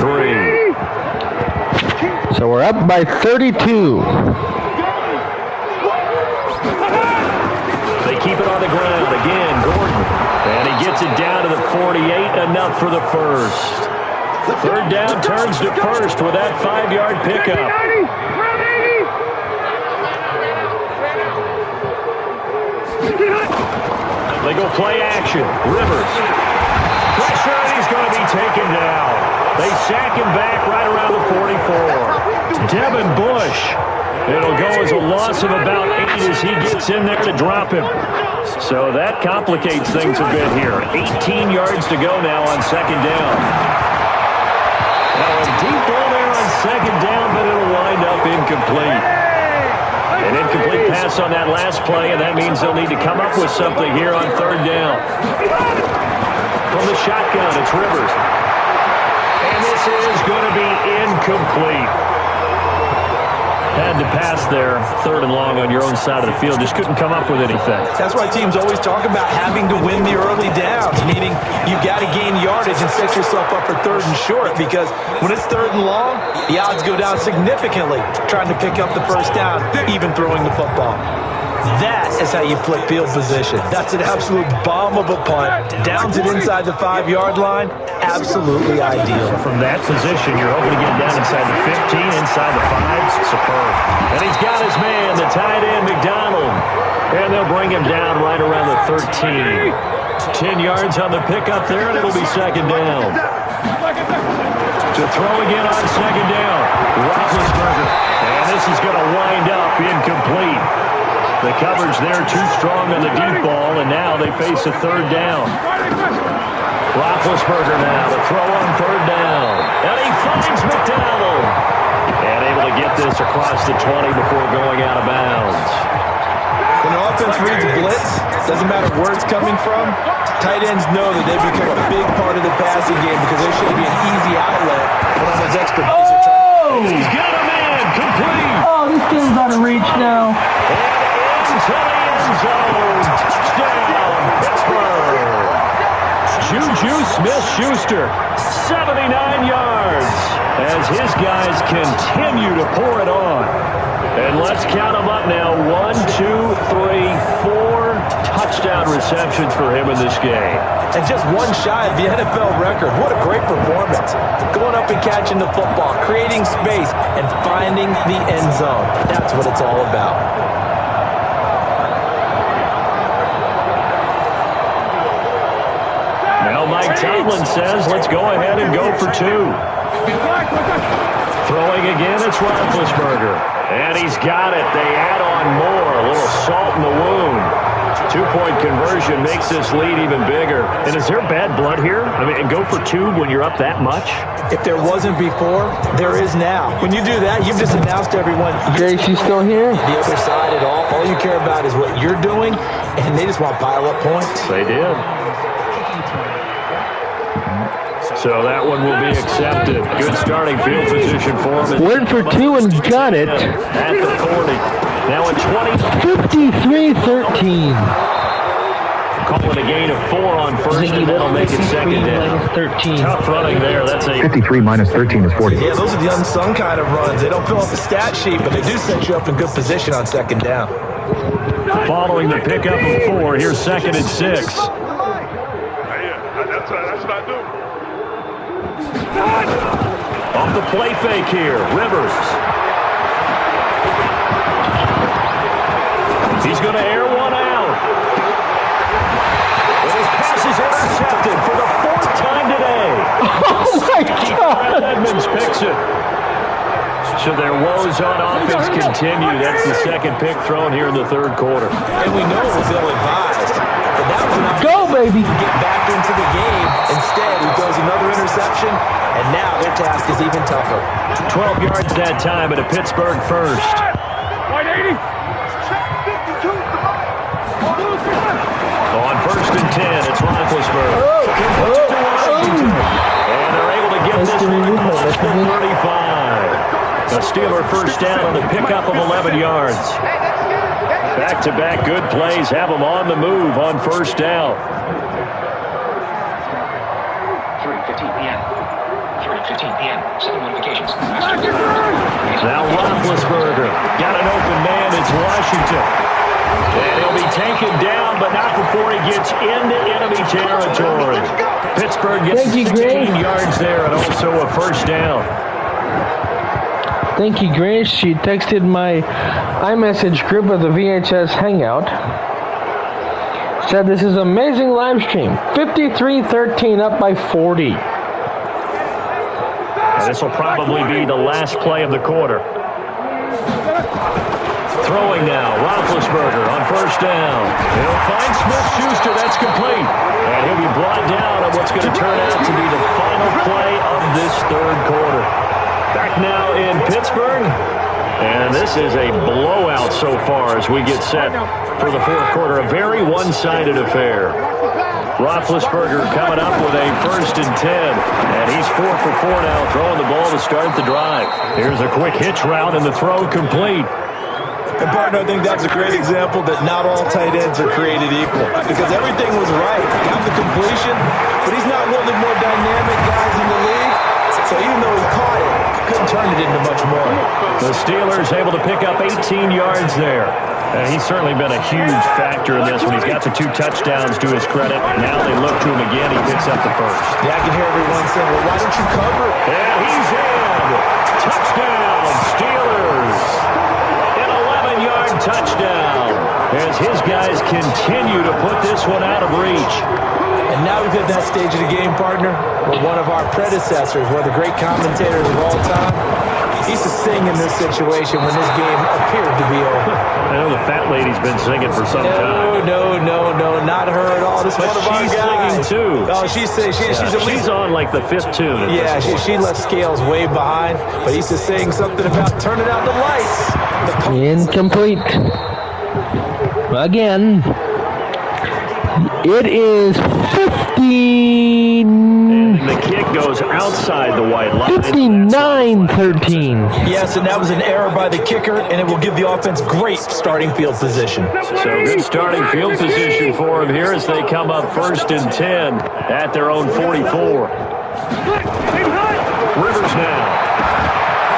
3. So we're up by 32. They keep it on the ground. Again, Gordon. And he gets it down to the 48. Enough for the first. 3rd down turns to first with that 5-yard pickup. They go play action. Rivers. Pressure, and he's going to be taken down. They sack him back right around the 44. Devin Bush. It'll go as a loss of about 8 as he gets in there to drop him. So that complicates things a bit here. 18 yards to go now on 2nd down. Now a deep ball there on 2nd down, but it'll wind up incomplete. An incomplete pass on that last play, and that means they'll need to come up with something here on 3rd down. From the shotgun, it's Rivers. And this is going to be incomplete. Had to pass there, 3rd and long on your own side of the field. Just couldn't come up with anything. That's why teams always talk about having to win the early downs, meaning you've got to gain yardage and set yourself up for 3rd and short, because when it's 3rd and long, the odds go down significantly trying to pick up the 1st down, even throwing the football. That is how you flip field position. That's an absolute bomb of a punt. Downs it inside the 5-yard line. Absolutely ideal. From that position, you're hoping to get down inside the 15, inside the 5. Superb. And he's got his man, the tight end, McDonald. And they'll bring him down right around the 13. 10 yards on the pickup there, and it'll be 2nd down. To throw again on 2nd down. Roethlisberger. And this is going to wind up incomplete. The coverage there too strong on the deep ball, and now they face a 3rd down. Roethlisberger now to throw on 3rd down. And he finds McDonald. And able to get this across the 20 before going out of bounds. When an offense reads blitz, doesn't matter where it's coming from, tight ends know that they become a big part of the passing game because there should be an easy outlet when on those extra plays are trying. He's got a man complete. Oh, this game's out of reach now. Into the end zone. Touchdown, Pittsburgh. Juju Smith-Schuster, 79 yards, as his guys continue to pour it on. And let's count them up now. 1, 2, 3, 4 touchdown receptions for him in this game. And just one shy of the NFL record. What a great performance. Going up and catching the football, creating space, and finding the end zone. That's what it's all about. Now Mike Tomlin says, let's go ahead and go for 2. Throwing again, it's Roethlisberger. And he's got it. They add on more. A little salt in the wound. 2-point conversion makes this lead even bigger. And is there bad blood here? I mean, go for 2 when you're up that much? If there wasn't before, there is now. When you do that, you've just announced to everyone, JC's still here? The other side at all you care about is what you're doing, and they just want to pile up points. They did. So that one will be accepted. Good starting field position for him. Went for 2 and got it. At the 40. Now at 53-13. Calling a gain of 4 on first, and that'll make it second down. 13. Tough running there. That's a 53 minus 13 is 40. Yeah, those are the unsung kind of runs. They don't fill out the stat sheet, but they do set you up in good position on second down. Following the pickup of 4, here's second and 6. That's what I do. Off the play fake here, Rivers. He's going to air one out. And his pass is intercepted for the 4th time today. Oh, my God. Edmonds picks it. So their woes on offense continue. That's the second pick thrown here in the 3rd quarter. And we know it was ill-advised. But that was an Go, baby. to get back into the game. Instead, he throws another interception, and now their task is even tougher. 12 yards that time at a Pittsburgh first. White 80. On 1st and 10, it's Roethlisberger. And they're able to get this one across the 35. A Steeler first down on the pickup of 11 yards. Back-to-back good plays have them on the move on first down. 3:15 p.m. 3:15 p.m. 7 notifications. Now Roethlisberger got an open man. It's Washington. And he'll be taken down, but not before he gets into enemy territory. Pittsburgh gets 16 yards there and also a first down. Thank you, Grace. She texted my iMessage group of the VHS Hangout. Said this is amazing live stream. 53-13 up by 40. And this will probably be the last play of the quarter. Throwing now, Roethlisberger on first down. He'll find Smith-Schuster. That's complete. And he'll be brought down on what's going to turn out to be the final play of this 3rd quarter. Back now in Pittsburgh, and this is a blowout so far as we get set for the 4th quarter. A very one-sided affair. Roethlisberger coming up with a 1st and 10, and he's 4 for 4 now, throwing the ball to start the drive. Here's a quick hitch route, and the throw complete. And, partner, I think that's a great example that not all tight ends are created equal, because everything was right. Got the completion, but he's not one of the more dynamic guys in the league. So even though he caught it, couldn't turn it into much more. The Steelers able to pick up 18 yards there. He's certainly been a huge factor in this one. He's got the 2 touchdowns to his credit. Now they look to him again. He picks up the first. Yeah, I can hear everyone saying, well, why don't you cover it? And he's in. Touchdown, Steelers. An 11-yard touchdown as his guys continue to put this one out of reach. And now we've hit that stage of the game, partner, where one of our predecessors, one of the great commentators of all time, used to sing in this situation when this game appeared to be over. I know the fat lady's been singing for some time. No, not her at all. This is one of our guys. She's singing, too. Oh, she's on like the 5th tune. Yeah, she left Scales way behind, but he used to sing something about turning out the lights. Incomplete. Again. It is 15. And the kick goes outside the white line. 59-13. Yes, and that was an error by the kicker, and it will give the offense great starting field position. So good starting field position for him here as they come up 1st and 10 at their own 44. Rivers now.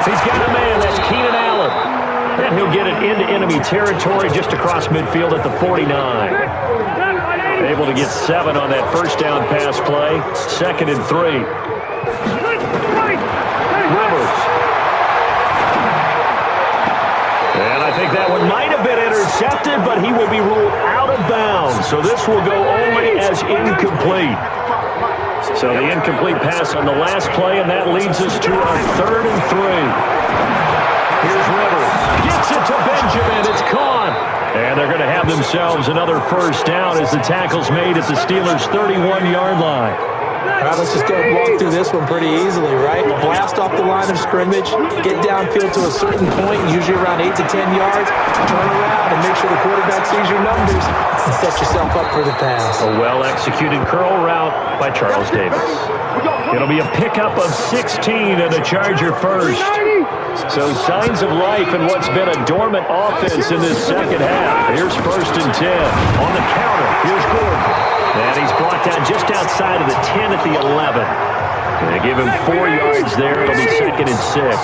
He's got a man. That's Keenan Allen. And he'll get it into enemy territory just across midfield at the 49. Able to get 7 on that first down pass play. 2nd and 3. Rivers. And I think that one might have been intercepted, but he will be ruled out of bounds. So this will go only as incomplete. So the incomplete pass on the last play, and that leads us to our 3rd and 3. Here's Rivers. Gets it to Benjamin. It's caught. And they're going to have themselves another first down as the tackle's made at the Steelers' 31-yard line. All right, let's just go and walk through this one pretty easily, right? Blast off the line of scrimmage, get downfield to a certain point, usually around 8 to 10 yards, turn around and make sure the quarterback sees your numbers and set yourself up for the pass. A well-executed curl route by Charles Davis. It'll be a pickup of 16 and a Charger first. So signs of life in what's been a dormant offense in this second half. Here's 1st and 10. On the counter, here's Gordon. And he's brought down just outside of the 10 at the 11. They give him 4 yards there. It'll be 2nd and 6.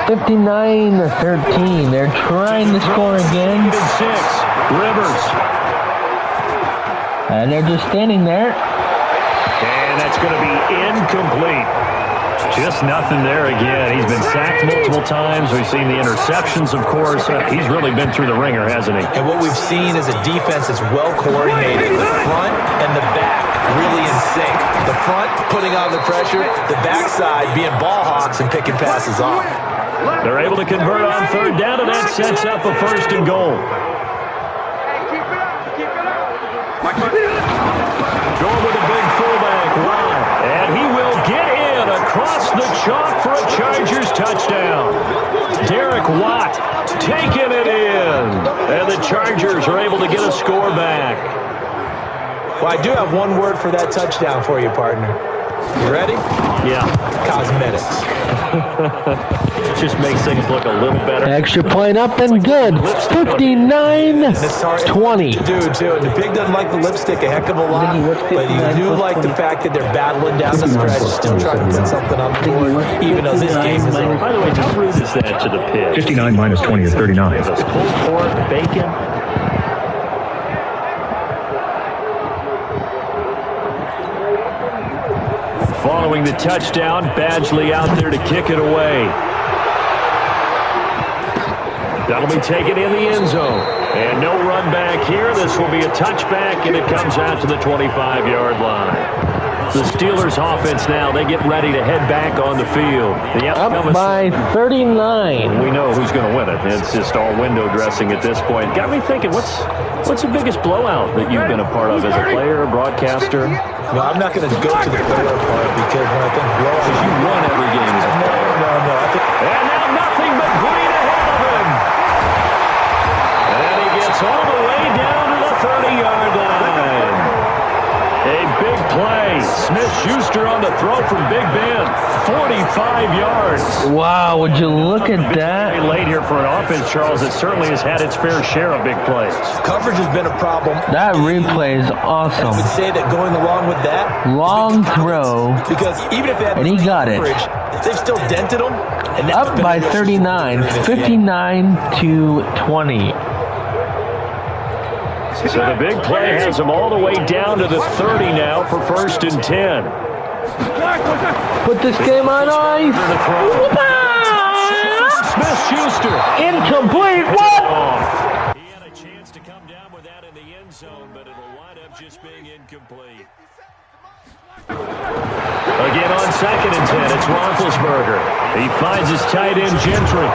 59-13. They're trying to score again. 2nd and 6. Rivers. And they're just standing there. And that's going to be incomplete. Just nothing there again. He's been sacked multiple times. We've seen the interceptions, of course. He's really been through the ringer, hasn't he? And what we've seen is a defense that's well coordinated. The front and the back really in sync. The front putting on the pressure, the backside being ball hawks and picking passes off. They're able to convert on 3rd down, and that sets up a 1st and goal. Going with a big fullback, Watt, and he will get in across the chalk for a Chargers touchdown. Derek Watt taking it in, and the Chargers are able to get a score back. Well, I do have one word for that touchdown for you, partner. You ready? Yeah. Cosmetics. Just makes things look a little better. Extra point up and good. 59-20. Dude, too. And the pig doesn't like the lipstick a heck of a lot, but you do like the fact that they're battling down the stretch, still trying to put something on the board, even though this game is over. By the way, how rude is that to the pig? 59 minus 20 is 39. Those pulled pork, bacon. Following the touchdown, Badgley out there to kick it away. That'll be taken in the end zone. And no run back here. This will be a touchback, and it comes out to the 25-yard line. The Steelers offense now, they get ready to head back on the field. Up by 39. We know who's going to win it. It's just all window dressing at this point. Got me thinking, what's the biggest blowout that you've been a part of as a player, broadcaster? No, I'm not going to go to the player part because when I think blowout, you won every game as a player. No. And now nothing but green ahead of him. And he gets all the way down to the 30-yard line. A big play. Smith-Schuster on the throw from Big Ben. 45 yards. Wow, would you look at that? Very late here for an offense, Charles, that certainly has had its fair share of big plays. Coverage has been a problem. That replay is awesome. I would say that going along with that, long throw, because even if they had and he got it. They've still dented them. And up by 39, 59-20. So the big play has them all the way down to the 30 now for 1st and 10. Put this game on ice. Smith-Schuster. Incomplete. What? He had a chance to come down with that in the end zone, but it'll wind up just being incomplete. Again on 2nd and 10, it's Roethlisberger. He finds his tight end, Gentry.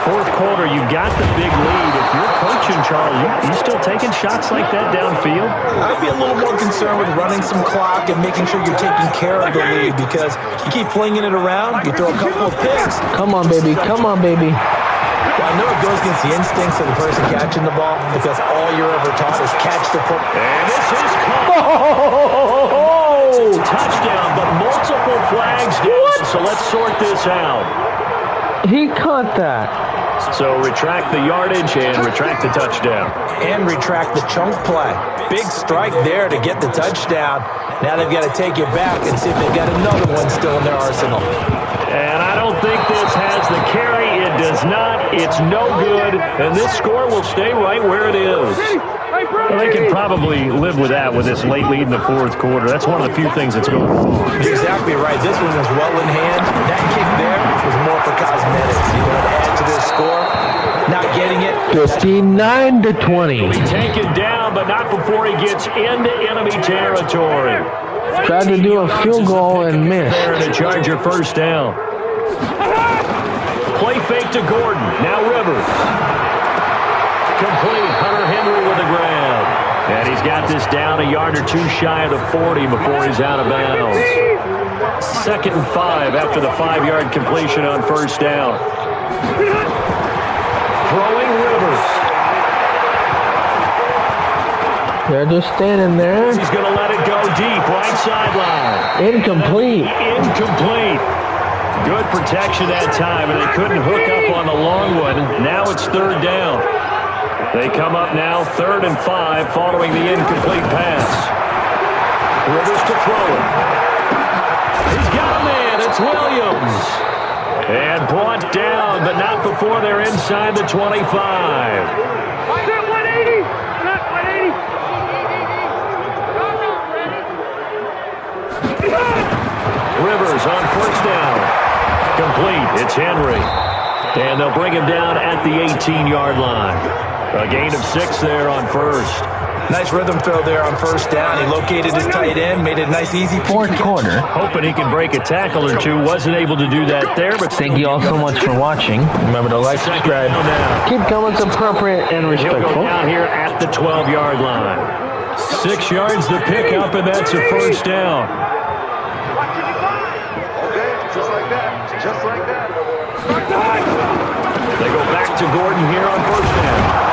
4th quarter, you got the big lead. If you're coaching, Charles, you still taking shots like that downfield? I'd be a little more concerned with running some clock and making sure you're taking care of the lead because you keep flinging it around, you throw a couple of picks. Come on, baby. Come on, baby. Well, I know it goes against the instincts of the person catching the ball because all you're ever taught is catch the football. And this is caught. Touchdown, but multiple flags down. So let's sort this out. He caught that. So retract the yardage and retract the touchdown. And retract the chunk play. Big strike there to get the touchdown. Now they've got to take it back and see if they've got another one still in their arsenal. And I don't think this has the carry. It does not. It's no good. And this score will stay right where it is. Well, they can probably live with that with this late lead in the 4th quarter. That's one of the few things that's going wrong. You're exactly right. This one was well in hand. That kick there was more for cosmetics. You know, to add to their score. Not getting it. 59-20. Taken down, but not before he gets into enemy territory. Tried to do a field goal and missed. The Charger 1st down. Play fake to Gordon. Now Rivers. Complete. Hunter Henry with a grab. And he's He's got this down a yard or two shy of the 40 before he's out of bounds. 2nd and 5 after the 5-yard completion on first down. Throwing Rivers. They're just standing there. He's going to let it go deep, right sideline. Incomplete. Incomplete. Good protection that time, and they couldn't hook up on the long one. Now it's 3rd down. They come up now 3rd and 5 following the incomplete pass. Rivers to throw it. He's got a man. It's Williams. And brought down, but not before they're inside the 25. 180. Not 180. Rivers on first down. Complete. It's Henry. And they'll bring him down at the 18-yard line. A gain of 6 there on first. Nice rhythm throw there on first down. He located his tight end, made it a nice, easy Fourth quarter. Hoping he can break a tackle or two. Wasn't able to do that there, but Thank you all so much for watching. Remember to like, subscribe. Keep comments appropriate and He'll go respectful. down here at the 12-yard line. 6 yards to pick up, and that's a first down. Okay, just like that. Just like that. They go back to Gordon here on first down.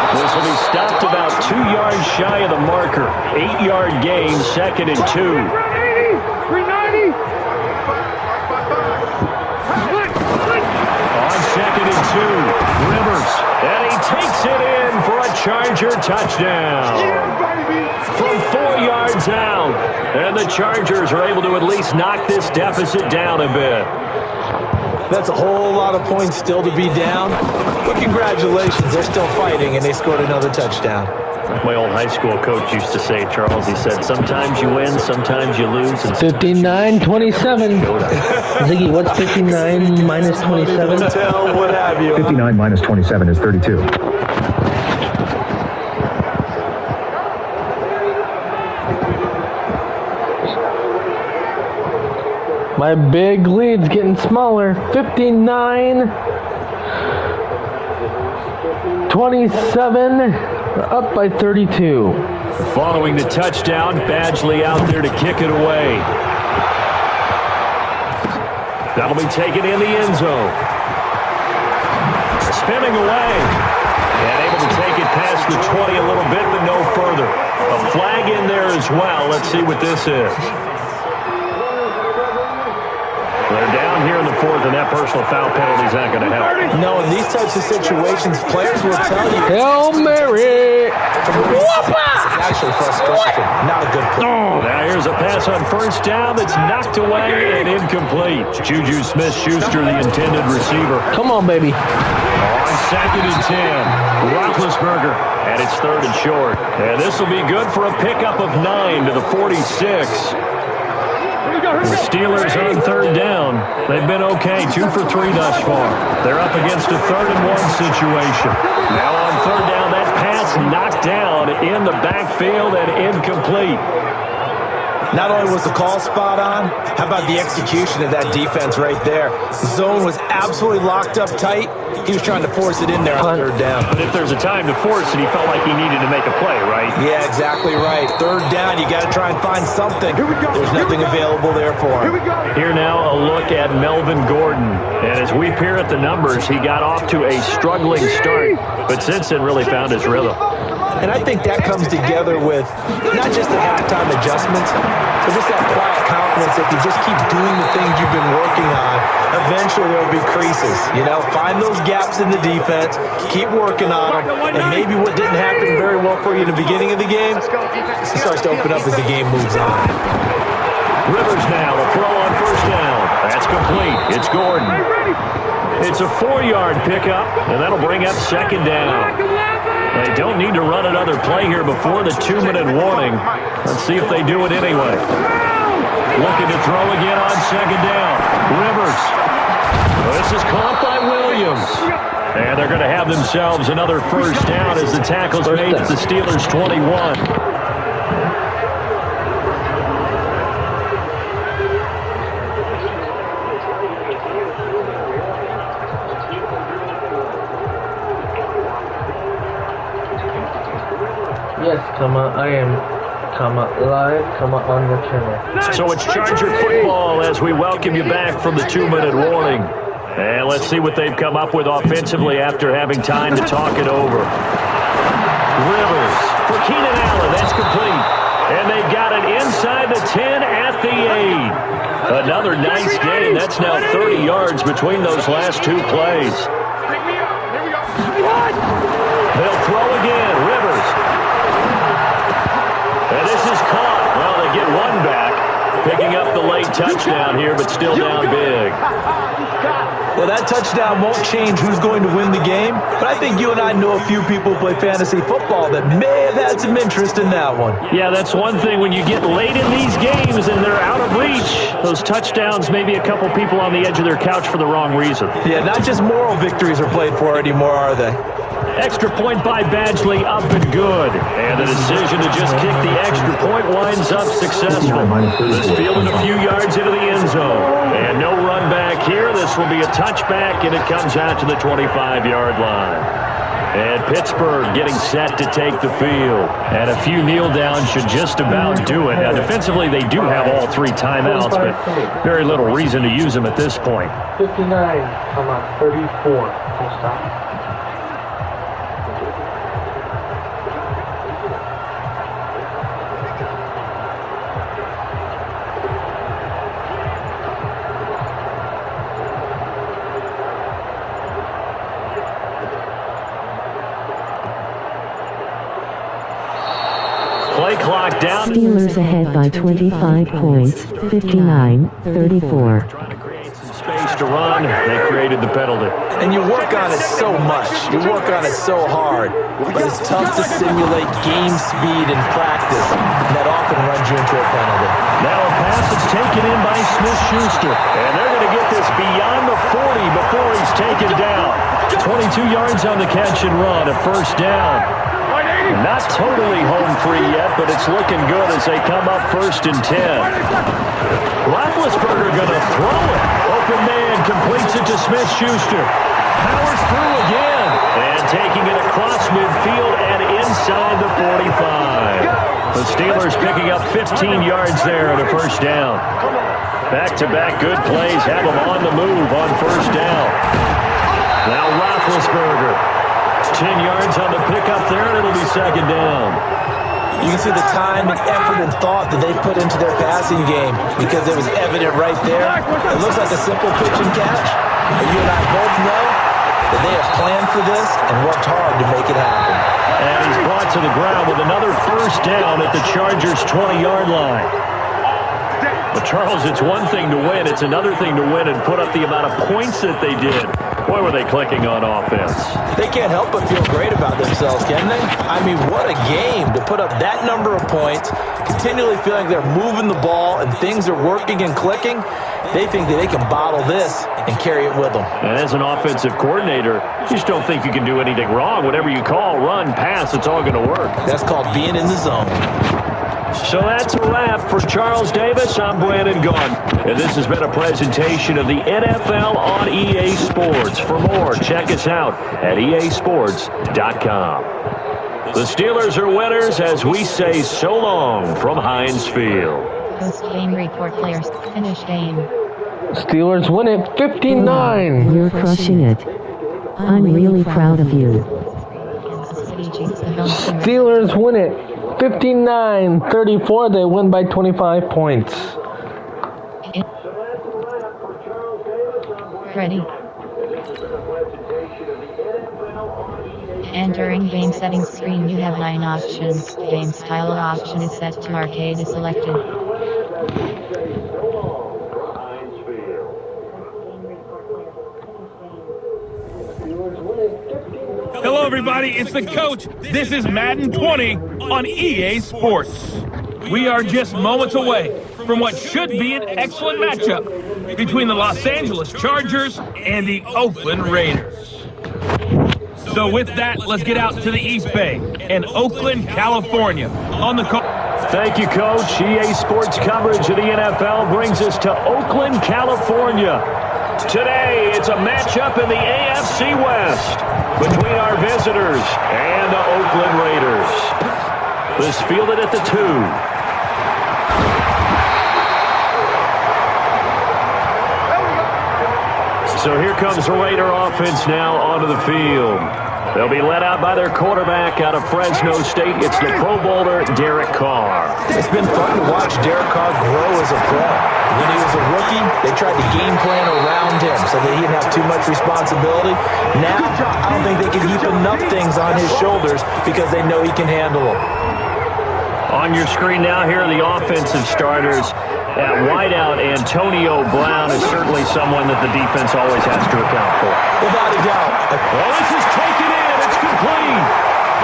This will be stopped about 2 yards shy of the marker. 8-yard gain, 2nd and 2. 390. On 2nd and 2, Rivers. And he takes it in for a Charger touchdown. From 4 yards out. And the Chargers are able to at least knock this deficit down a bit. That's a whole lot of points still to be down. But congratulations, they're still fighting, and they scored another touchdown. My old high school coach used to say, Charles, he said, sometimes you win, sometimes you lose. And 59-27. Ziggy, what's 59 minus 27? Tell what have you. 59 minus 27 is 32. My big lead's getting smaller. 59-27, up by 32. following the touchdown, Badgley out there to kick it away. That'll be taken in the end zone. Spinning away. And able to take it past the 20 a little bit, but no further. A flag in there as well. Let's see what this is. They're down here in the 4th, and that personal foul penalty is not going to help. No, in these types of situations, players will tell you. Hail Mary! It's actually frustration. Not a good play. Now here's a pass on first down that's knocked away and incomplete. Juju Smith-Schuster, the intended receiver. Come on, baby. On 2nd and 10, Roethlisberger, and it's 3rd and short. And this will be good for a pickup of 9 to the 46. The Steelers on 3rd down. They've been okay, 2 for 3 thus far. They're up against a 3rd and 1 situation. Now on 3rd down, that pass knocked down in the backfield and incomplete. Not only was the call spot on, how about the execution of that defense right there? The zone was absolutely locked up tight. He was trying to force it in there on 3rd down. But if there's a time to force it, he felt like he needed to make a play, right? Yeah, exactly right. 3rd down, you got to try and find something. There's nothing available there for him. Here now, a look at Melvin Gordon. And as we peer at the numbers, he got off to a struggling start, but since then really found his rhythm. And I think that comes together with not just the halftime adjustments, but just that quiet confidence that you just keep doing the things you've been working on. Eventually there will be creases. You know, find those gaps in the defense, keep working on them, and maybe what didn't happen very well for you in the beginning of the game, it starts to open up as the game moves on. Rivers now, a throw on first down. That's complete. It's Gordon. It's a 4-yard pickup, and that'll bring up 2nd down. They don't need to run another play here before the 2-minute warning. Let's see if they do it anyway. Looking to throw again on 2nd down. Rivers. This is caught by Williams. And they're going to have themselves another first down as the tackle's made at the Steelers' 21. Yes, I am, live, on the channel. So it's Charger football as we welcome you back from the 2-minute warning. And let's see what they've come up with offensively after having time to talk it over. Rivers for Keenan Allen. That's complete. And they've got it inside the 10 at the 8. Another nice game. That's now 30 yards between those last two plays. They'll throw again. Rivers. And this is caught. Well, they get one back. Picking up the late touchdown here, but still down big. Well, that touchdown won't change who's going to win the game, but I think you and I know a few people who play fantasy football that may have had some interest in that one. Yeah, that's one thing. When you get late in these games and they're out of reach, those touchdowns, maybe a couple people on the edge of their couch for the wrong reason. Yeah, not just moral victories are played for anymore, are they? Extra point by Badgley, up and good. And the decision to just kick the extra point winds up successful. This fielded a few yards into the end zone. And no run back here. This will be a touchback, and it comes out to the 25-yard line. And Pittsburgh getting set to take the field. And a few kneel downs should just about do it. Now, defensively, they do have all three timeouts, but very little reason to use them at this point. 59,34. Full stop. Play clock down. Steelers ahead by 25 points, 59-34. Trying to create some space to run. They created the penalty. And you work on it so much. You work on it so hard. But it's tough to simulate game speed in practice. And that often runs you into a penalty. Now a pass is taken in by Smith-Schuster. And they're going to get this beyond the 40 before he's taken down. 22 yards on the catch and run, a first down. Not totally home free yet, but it's looking good as they come up 1st and 10. Roethlisberger going to throw it. Open man completes it to Smith-Schuster. Powers through again. And taking it across midfield and inside the 45. The Steelers picking up 15 yards there on a first down. Back-to-back good plays have them on the move on first down. Now Roethlisberger. 10 yards on the pickup there, and it'll be second down. You can see the time and effort and thought that they put into their passing game because it was evident right there. It looks like a simple pitch and catch, but you and I both know that they have planned for this and worked hard to make it happen. And he's brought to the ground with another first down at the Chargers' 20-yard line. But, Charles, it's one thing to win. It's another thing to win and put up the amount of points that they did. Boy, were they clicking on offense. They can't help but feel great about themselves, can they? I mean, what a game to put up that number of points, continually feeling they're moving the ball and things are working and clicking. They think that they can bottle this and carry it with them. And as an offensive coordinator, you just don't think you can do anything wrong. Whatever you call, run, pass, it's all going to work. That's called being in the zone. So that's a wrap for Charles Davis. I'm Brandon Gaudin. And this has been a presentation of the NFL on EA Sports. For more, check us out at easports.com. The Steelers are winners as we say so long from Heinz Field. Post-game report, players. Finish game. Steelers win it 59. You're crushing it. I'm really proud of you. Steelers win it 59-34. They win by 25 points. Ready. Entering game settings screen, you have 9 options. Game style option is set to arcade is selected. Hello, everybody. It's the coach. This is Madden 20 on EA Sports. We are just moments away from what should be an excellent matchup between the Los Angeles Chargers and the Oakland Raiders. So with that, let's get out to the East Bay in Oakland, California. On the call. Thank you, Coach. EA Sports coverage of the NFL brings us to Oakland, California. Today, it's a matchup in the AFC West between our visitors and the Oakland Raiders. is fielded at the 2. So here comes the Raider offense now onto the field. They'll be led out by their quarterback out of Fresno State. It's the Pro Bowler, Derek Carr. It's been fun to watch Derek Carr grow as a pro. When he was a rookie, they tried to game plan around him so that he didn't have too much responsibility. Now, I don't think they can heap enough things on his shoulders because they know he can handle them. On your screen now, here are the offensive starters. At wideout, Antonio Brown is certainly someone that the defense always has to account for. Without a doubt. Well, this is taken in. It's complete.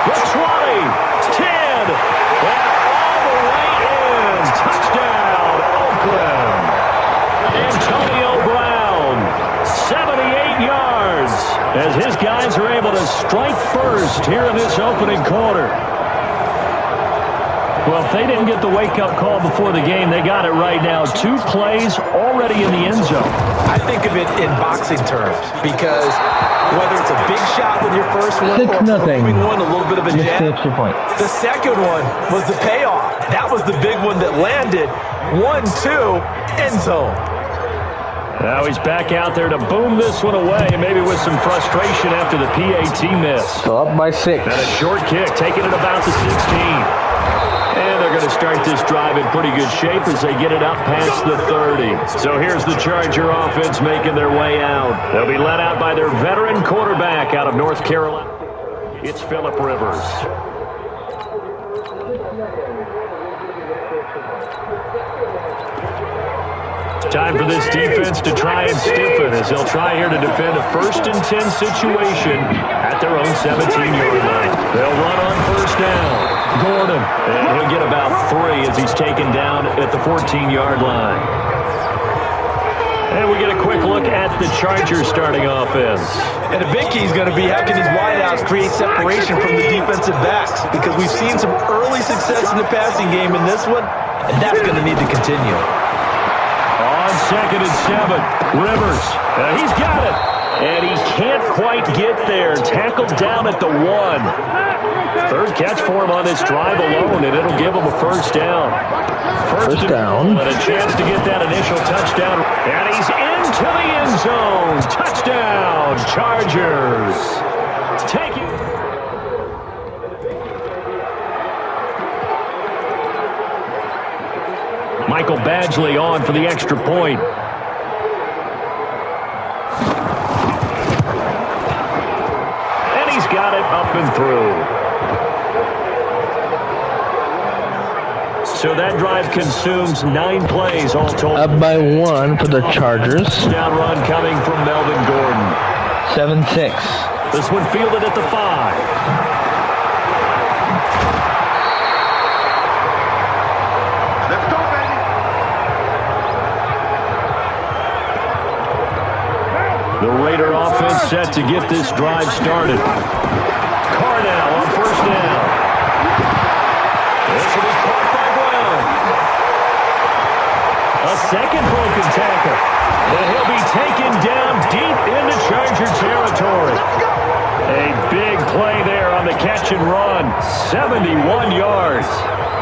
The 20, 10, and all the way in. Touchdown, Oakland. Antonio Brown, 78 yards, as his guys are able to strike first here in this opening quarter. Well, if they didn't get the wake-up call before the game, they got it right now. 2 plays already in the end zone. I think of it in boxing terms because whether it's a big shot with your first one or moving one, a little bit of a jab, the second one was the payoff. That was the big one that landed. 1-2, end zone. Now he's back out there to boom this one away, maybe with some frustration after the PAT miss. Still up by 6. And a short kick, taking it about the 16. And they're going to start this drive in pretty good shape as they get it up past the 30. So here's the Charger offense making their way out. They'll be led out by their veteran quarterback out of North Carolina. It's Phillip Rivers. Time for this defense to try and stiffen as they'll try here to defend a 1st and 10 situation at their own 17-yard line. They'll run on 1st down. Gordon, and he'll get about 3 as he's taken down at the 14-yard line. And we get a quick look at the Chargers starting offense. And a big key is going to be how can these wideouts create separation from the defensive backs, because we've seen some early success in the passing game in this one, and that's going to need to continue. On 2nd and 7, Rivers, he's got it, and he can't quite get there. Tackled down at the 1. 3rd catch for him on this drive alone, and it'll give him a 1st down. First down. And a chance to get that initial touchdown. And he's into the end zone. Touchdown, Chargers. Take it. Michael Badgley on for the extra point. And he's got it up and through. So that drive consumes 9 plays all told. Up by 1 for the Chargers. Down run coming from Melvin Gordon. 7-6. This one fielded at the 5. The Raider offense set to get this drive started. Carr now on 1st down. This will be caught by Brown. A second broken tackle. And he'll be taken down deep into Charger territory. A big play there on the catch and run. 71 yards.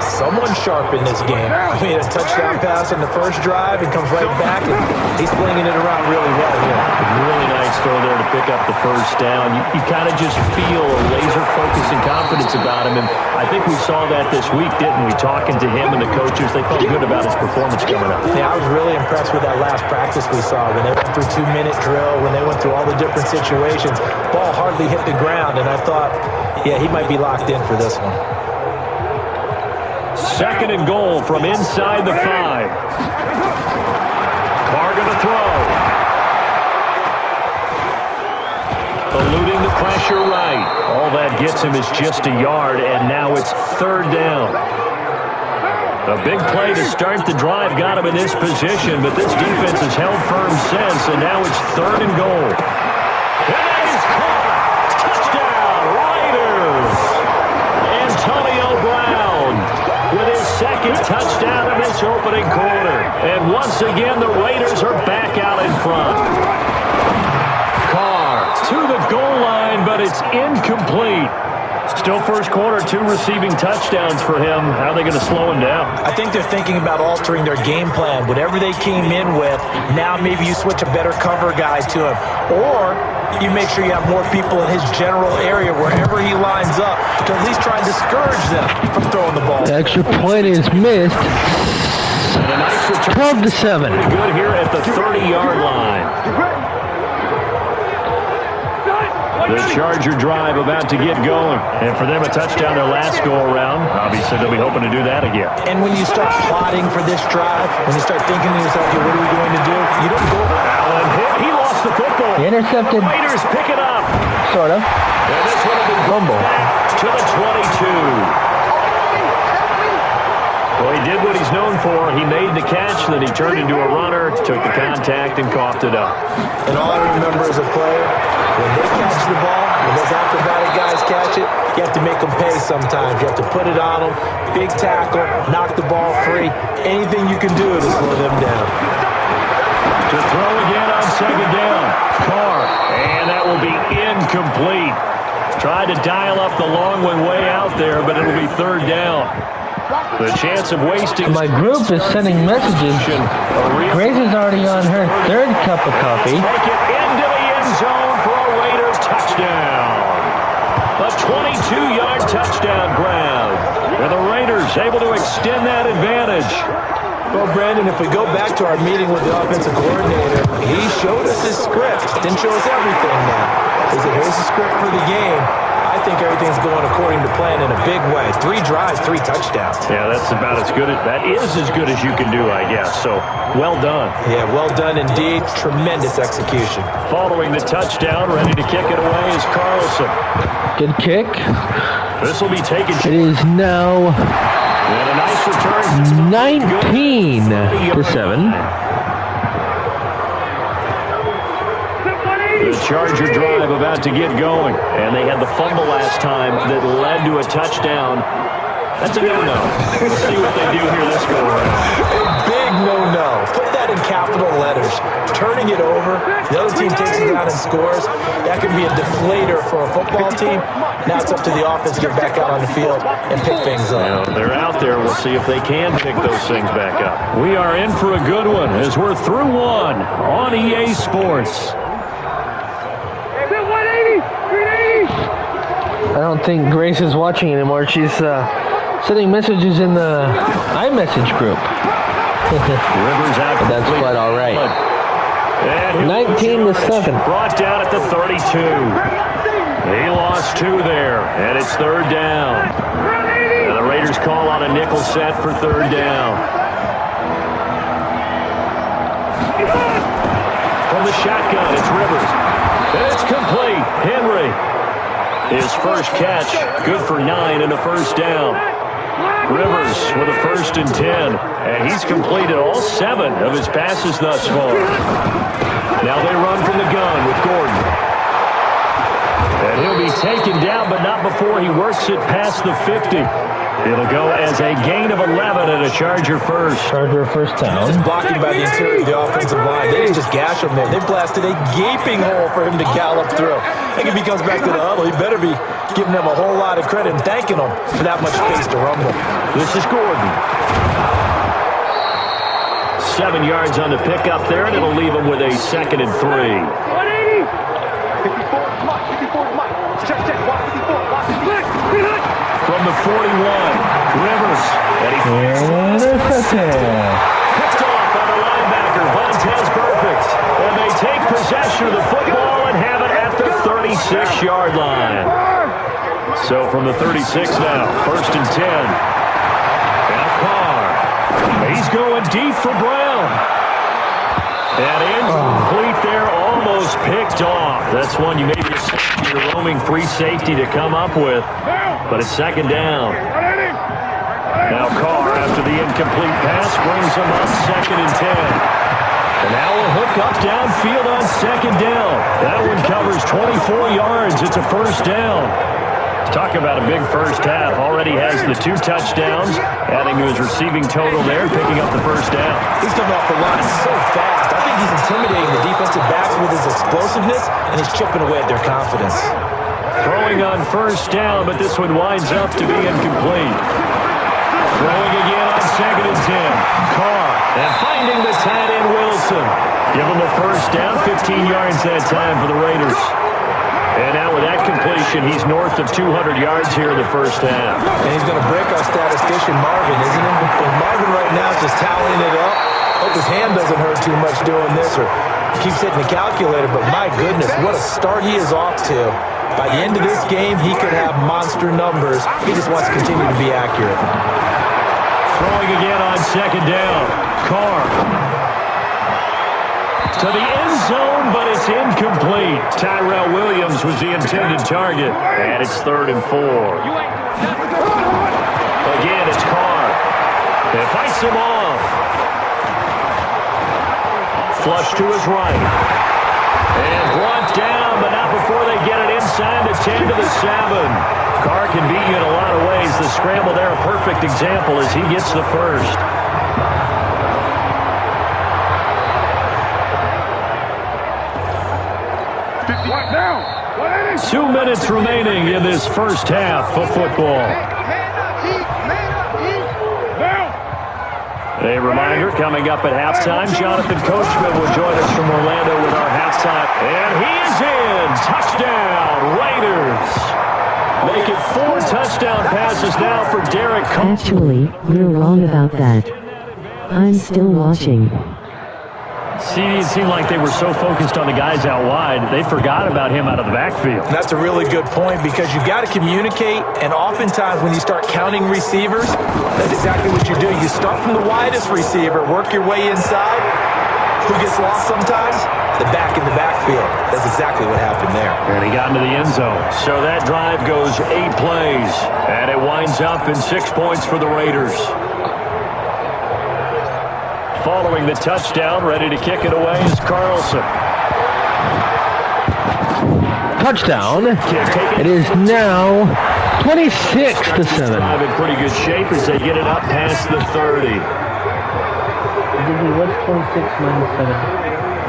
Someone sharp in this game. I mean, a touchdown pass on the first drive and comes right back, and he's flinging it around really well here. Really nice throw there to pick up the 1st down. You kind of just feel a laser focus and confidence about him, and I think we saw that this week, didn't we? Talking to him and the coaches, they felt good about his performance coming up. Yeah, I was really impressed with that last practice we saw when they went through 2-minute drill, when they went through all the different situations. Ball hardly hit the ground, and I thought, yeah, he might be locked in for this one. 2nd and goal from inside the 5. Carr going to throw. Eluding the pressure right. All that gets him is just a yard, and now it's 3rd down. A big play to start the drive got him in this position, but this defense has held firm since, and now it's 3rd and goal. And that is caught. Touchdown, Raiders. Antonio Brown with his 2nd touchdown in this opening quarter. And once again, the Raiders are back out in front. Carr to the goal line, but it's incomplete. Still first quarter, 2 receiving touchdowns for him. How are they going to slow him down? I think they're thinking about altering their game plan. Whatever they came in with, now maybe you switch a better cover guy to him. Or you make sure you have more people in his general area wherever he lines up to at least try and discourage them from throwing the ball. The extra point is missed. And a nice return. 12-7. Pretty good here at the 30-yard line. The Charger drive about to get going. And for them, a touchdown their last go-around. Obviously, they'll be hoping to do that again. And when you start plotting for this drive, when you start thinking to yourself, hey, what are we going to do? You don't go. Allen hit. He lost the football. Intercepted. Raiders pick it up. Sort of. And this one will be fumble to the 22. Well, he did what he's known for. He made the catch, then he turned into a runner, took the contact, and coughed it up. And all I remember as a player, when they catch the ball, when those acrobatic guys catch it, you have to make them pay sometimes. You have to put it on them, big tackle, knock the ball free. Anything you can do to slow them down. To throw again on second down. Carr, and that will be incomplete. Tried to dial up the long one way out there, but it'll be third down. The chance of wasting. My group is sending messages. Grace is already on her third cup of coffee. Take it into the end zone for a Raiders touchdown. A 22-yard touchdown grab. And the Raiders able to extend that advantage. Well, Brandon, if we go back to our meeting with the offensive coordinator, he showed us his script. Didn't show us everything now. He said, here's the script for the game. I think everything's going according to plan in a big way. 3 drives, 3 touchdowns. Yeah, that's about as good as, that is as good as you can do, I guess. So, well done. Yeah, well done indeed. Tremendous execution. Following the touchdown, ready to kick it away is Carlson. Good kick. This will be taken. It is now and a nice return. 19-7. The Charger drive about to get going. And they had the fumble last time that led to a touchdown. That's a no-no. We'll see what they do here this go around. A big no-no. Put that in capital letters. Turning it over. The other team takes it down and scores. That could be a deflator for a football team. Now it's up to the offense to get back out on the field and pick things up. Well, they're out there. We'll see if they can pick those things back up. We are in for a good one as we're through one on EA Sports. I don't think Grace is watching anymore. She's sending messages in the iMessage group. Rivers out. But that's quite all right. 19-7. Brought down at the 32. He lost 2 there, and it's third down. And the Raiders call on a nickel set for third down. From the shotgun, it's Rivers. And it's complete. Henry. His first catch, good for 9 and a first down. Rivers with a 1st and 10. And he's completed all 7 of his passes thus far. Now they run from the gun with Gordon. And he'll be taken down, but not before he works it past the 50. It'll go as a gain of 11 and a Charger first. Charger first down. Just blocking by the interior of the offensive line. They just gash him there. They blasted a gaping hole for him to gallop through. I think if he comes back to the huddle, he better be giving them a whole lot of credit and thanking them for that much space to rumble. This is Gordon. 7 yards on the pickup there, and it'll leave him with a 2nd and 3. 180. 54, check, 154. From the 41, Rivers. Intercepted. Picked off on the linebacker, Vontaze Burfict. And they take possession of the football and have it at the 36-yard line. So from the 36 now, 1st and 10. Now Carr. He's going deep for Brown. And incomplete there, almost picked off. That's one you maybe expect your roaming free safety to come up with. But it's 2nd down. Now Carr, after the incomplete pass, brings him up 2nd and 10. And now we'll hook up downfield on 2nd down. That one covers 24 yards. It's a first down. Talk about a big first half. Already has the 2 touchdowns, adding to his receiving total there, picking up the first down. He's coming off the line so fast. I think he's intimidating the defensive backs with his explosiveness, and he's chipping away at their confidence. Throwing on first down, but this one winds up to be incomplete. Throwing again on 2nd and 10. Carr, and finding the tight end Wilson. Give him a first down, 15 yards that time for the Raiders. And now with that completion, he's north of 200 yards here in the first half. And he's going to break our statistician, Marvin, isn't he? And Marvin right now is just tallying it up. Hope his hand doesn't hurt too much doing this or keeps hitting the calculator. But my goodness, what a start he is off to. By the end of this game, he could have monster numbers. He just wants to continue to be accurate. Throwing again on 2nd down. Carr. To the end zone, but it's incomplete. Tyrell Williams was the intended target. And it's 3rd and 4. Again, it's Carr. It fights him off. Flush to his right. And brought down, but not before they get it inside the 10 to the 7. Carr can beat you in a lot of ways. The scramble there, a perfect example as he gets the first. Down. 2 minutes remaining in this first half of football. A reminder, coming up at halftime, Jonathan Coachman will join us from Orlando with our halftime. And he is in. Touchdown, Raiders. Make it 4 touchdown passes now for Derek Carr. Actually, you're wrong about that. I'm still watching. See, it seemed like they were so focused on the guys out wide, they forgot about him out of the backfield. That's a really good point because you've got to communicate, and oftentimes when you start counting receivers, that's exactly what you do. You start from the widest receiver, work your way inside. Who gets lost sometimes? The back in the backfield. That's exactly what happened there. And he got into the end zone. So that drive goes 8 plays, and it winds up in 6 points for the Raiders. Following the touchdown, ready to kick it away is Carlson. Touchdown. It is now 26-7. I'm in pretty good shape as they get it up past the 30. What's 26 minus 7?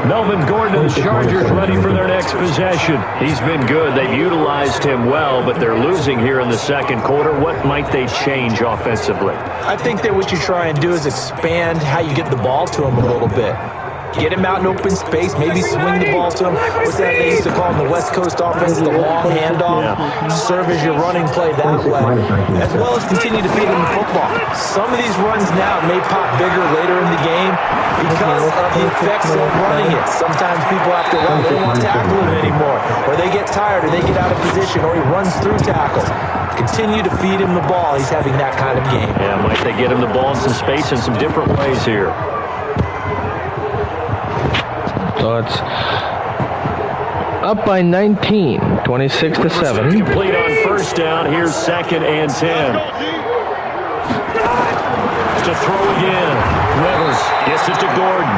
Melvin Gordon and the Chargers ready for their next possession. He's been good. They've utilized him well, but they're losing here in the second quarter. What might they change offensively? I think that what you try and do is expand how you get the ball to him a little bit. Get him out in open space, maybe swing the ball to him. What's that they used to call in the West Coast offense, the long handoff? Yeah. Serve as your running play that way, as well as continue to feed him the football. Some of these runs now may pop bigger later in the game because of the effects of running it. Sometimes people have to run, they don't want to tackle him anymore, or they get tired, or they get out of position, or he runs through tackles. Continue to feed him the ball. He's having that kind of game. Yeah, might they get him the ball in some space in some different ways here. So it's up by 19, 26-7. Complete on first down. Here's 2nd and 10. To throw again. Rivers gets it to Gordon.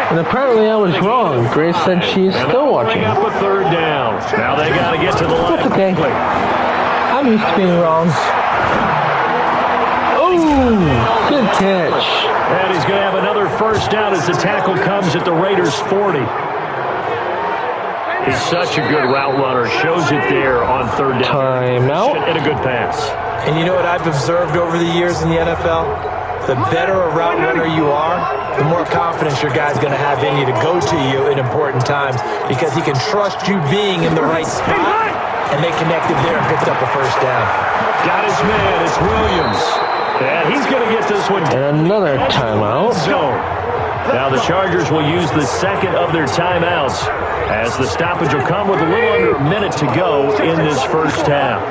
And apparently I was wrong. Grace said she's still watching. Up a 3rd down. Now they got to get to the line. That's okay. I'm used to being wrong. Oh, good catch. And he's going to have another first down as the tackle comes at the Raiders' 40. He's such a good route runner. Shows it there on 3rd down. Timeout. And a good pass. And you know what I've observed over the years in the NFL? The better a route runner you are, the more confidence your guy's going to have in you to go to you in important times because he can trust you being in the right spot, and they connected there and picked up a first down. Got his man. It's Williams. And he's going to get this one. And another timeout. So, now the Chargers will use the 2nd of their timeouts as the stoppage will come with a little under a minute to go in this first half.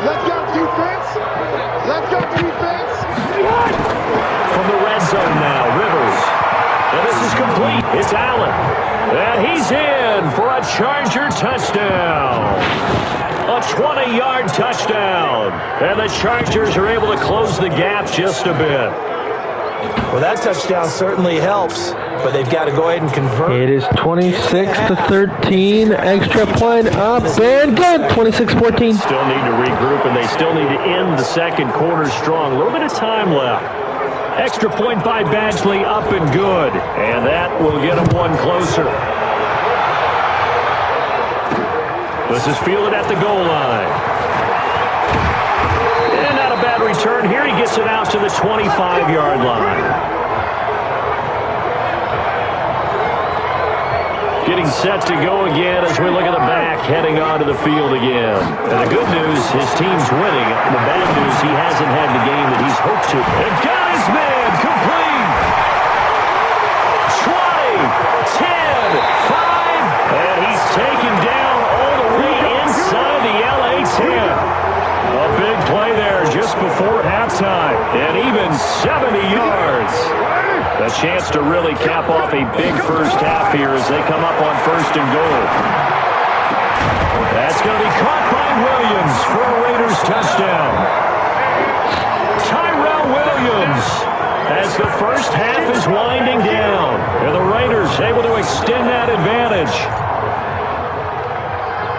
Let's go defense. Let's go defense. From the red zone now, Rivers. And this is complete. It's Allen. And he's in for a Charger touchdown. A 20-yard touchdown. And the Chargers are able to close the gap just a bit. Well, that touchdown certainly helps, but they've got to go ahead and convert. It is 26-13. Extra point up and good. 26-14. Still need to regroup, and they still need to end the second quarter strong. A little bit of time left. Extra point by Badgley, up and good. And that will get them one closer. This is fielded at the goal line. And not a bad return here. He gets it out to the 25-yard line. Getting set to go again as we look at the back heading onto the field again. And the good news, his team's winning. The bad news, he hasn't had the game that he's hoped to. And got his man complete. 20, 10, 5, and he's taken down all the way inside the LA 10. A big play there just before halftime. And even 70 yards. A chance to really cap off a big first half here as they come up on 1st and goal. That's going to be caught by Williams for a Raiders touchdown. Tyrell Williams as the first half is winding down. And the Raiders able to extend that advantage.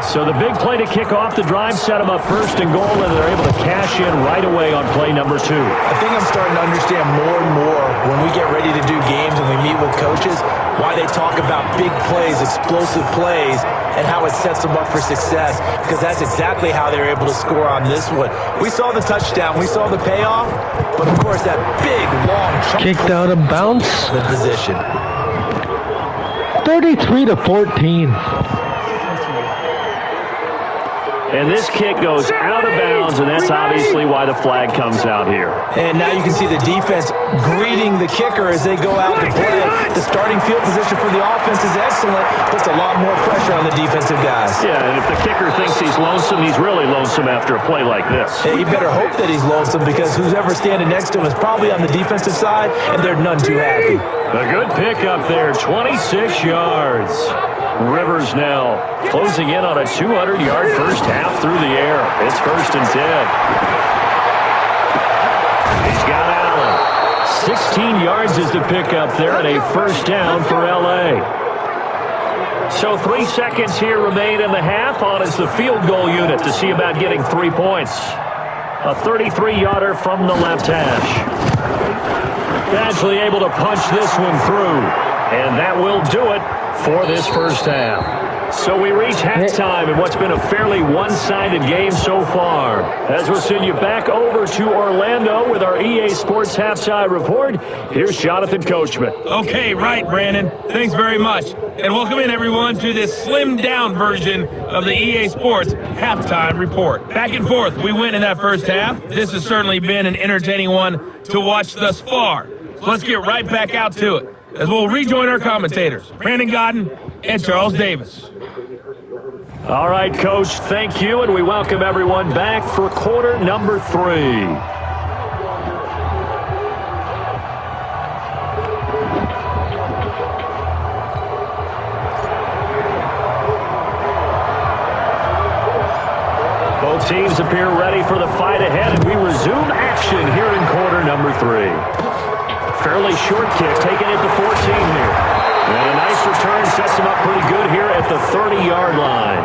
So the big play to kick off the drive set them up 1st and goal, and they're able to cash in right away on play number 2. I think I'm starting to understand more and more when we get ready to do games and we meet with coaches why they talk about big plays, explosive plays, and how it sets them up for success, because that's exactly how they're able to score on this one. We saw the touchdown, we saw the payoff, but of course that big, long chunk kicked out of bounds. The position. 33-14. And this kick goes out of bounds, and that's obviously why the flag comes out here. And now you can see the defense greeting the kicker as they go out to play. The starting field position for the offense is excellent. Puts a lot more pressure on the defensive guys. Yeah, and if the kicker thinks he's lonesome, he's really lonesome after a play like this. Hey, you better hope that he's lonesome, because who's ever standing next to him is probably on the defensive side, and they're none too happy. A good pickup there, 26 yards. Rivers now closing in on a 200-yard first half through the air. It's 1st and 10. He's got Allen. 16 yards is the pickup there, and a first down for L.A. So 3 seconds here remain in the half. On is the field goal unit to see about getting 3 points. A 33-yarder from the left hash. Badgley able to punch this one through, and that will do it for this first half. So we reach halftime in what's been a fairly one-sided game so far. As we'll send you back over to Orlando with our EA Sports Halftime Report, here's Jonathan Coachman. Okay, right, Brandon. Thanks very much. And welcome in, everyone, to this slimmed-down version of the EA Sports Halftime Report. Back and forth, we win in that first half. This has certainly been an entertaining one to watch thus far. So let's get right back out to it, as we'll rejoin our commentators, Brandon Godden and Charles Davis. All right, Coach, thank you, and we welcome everyone back for quarter number 3. Both teams appear ready for the fight ahead, and we resume action here in quarter number 3. Fairly short kick, taken at the 14 here. And a nice return sets him up pretty good here at the 30-yard line.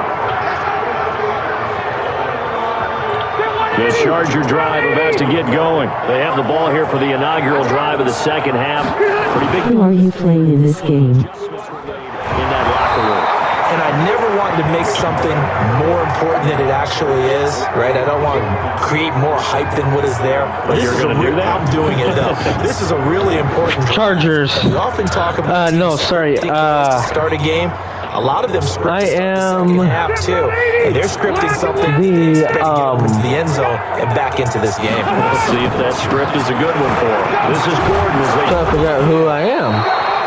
The Charger drive about to get going. They have the ball here for the inaugural drive of the second half. Pretty big. Who are you playing in this game? In that locker room. And I never wanted to make something more important than it actually is, right? I don't want to create more hype than what is there. But you're going to do that? I'm doing it, though. This is a really important Chargers. We often talk about start a game. A lot of them script the second half, too. And they're scripting something into the end zone and back into this game. Let's see if that script is a good one for them. This is Gordon as they I forgot who I am.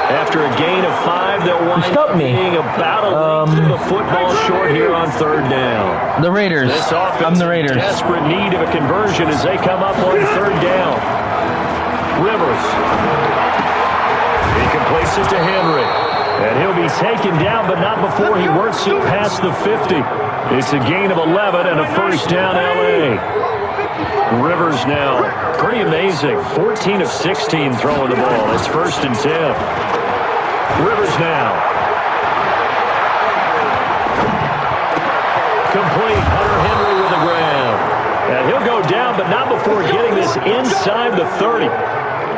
After a gain of 5, they'll wind up being about a length of the football short here on 3rd down. The Raiders. This offense I'm the Raiders. in desperate need of a conversion as they come up on 3rd down. Rivers. He completes it to Henry. And he'll be taken down, but not before he works it past the 50. It's a gain of 11 and a first down L.A. Rivers now, pretty amazing. 14 of 16 throwing the ball. It's 1st and 10. Rivers now. Complete. Hunter Henry with the grab. And he'll go down, but not before getting this inside the 30.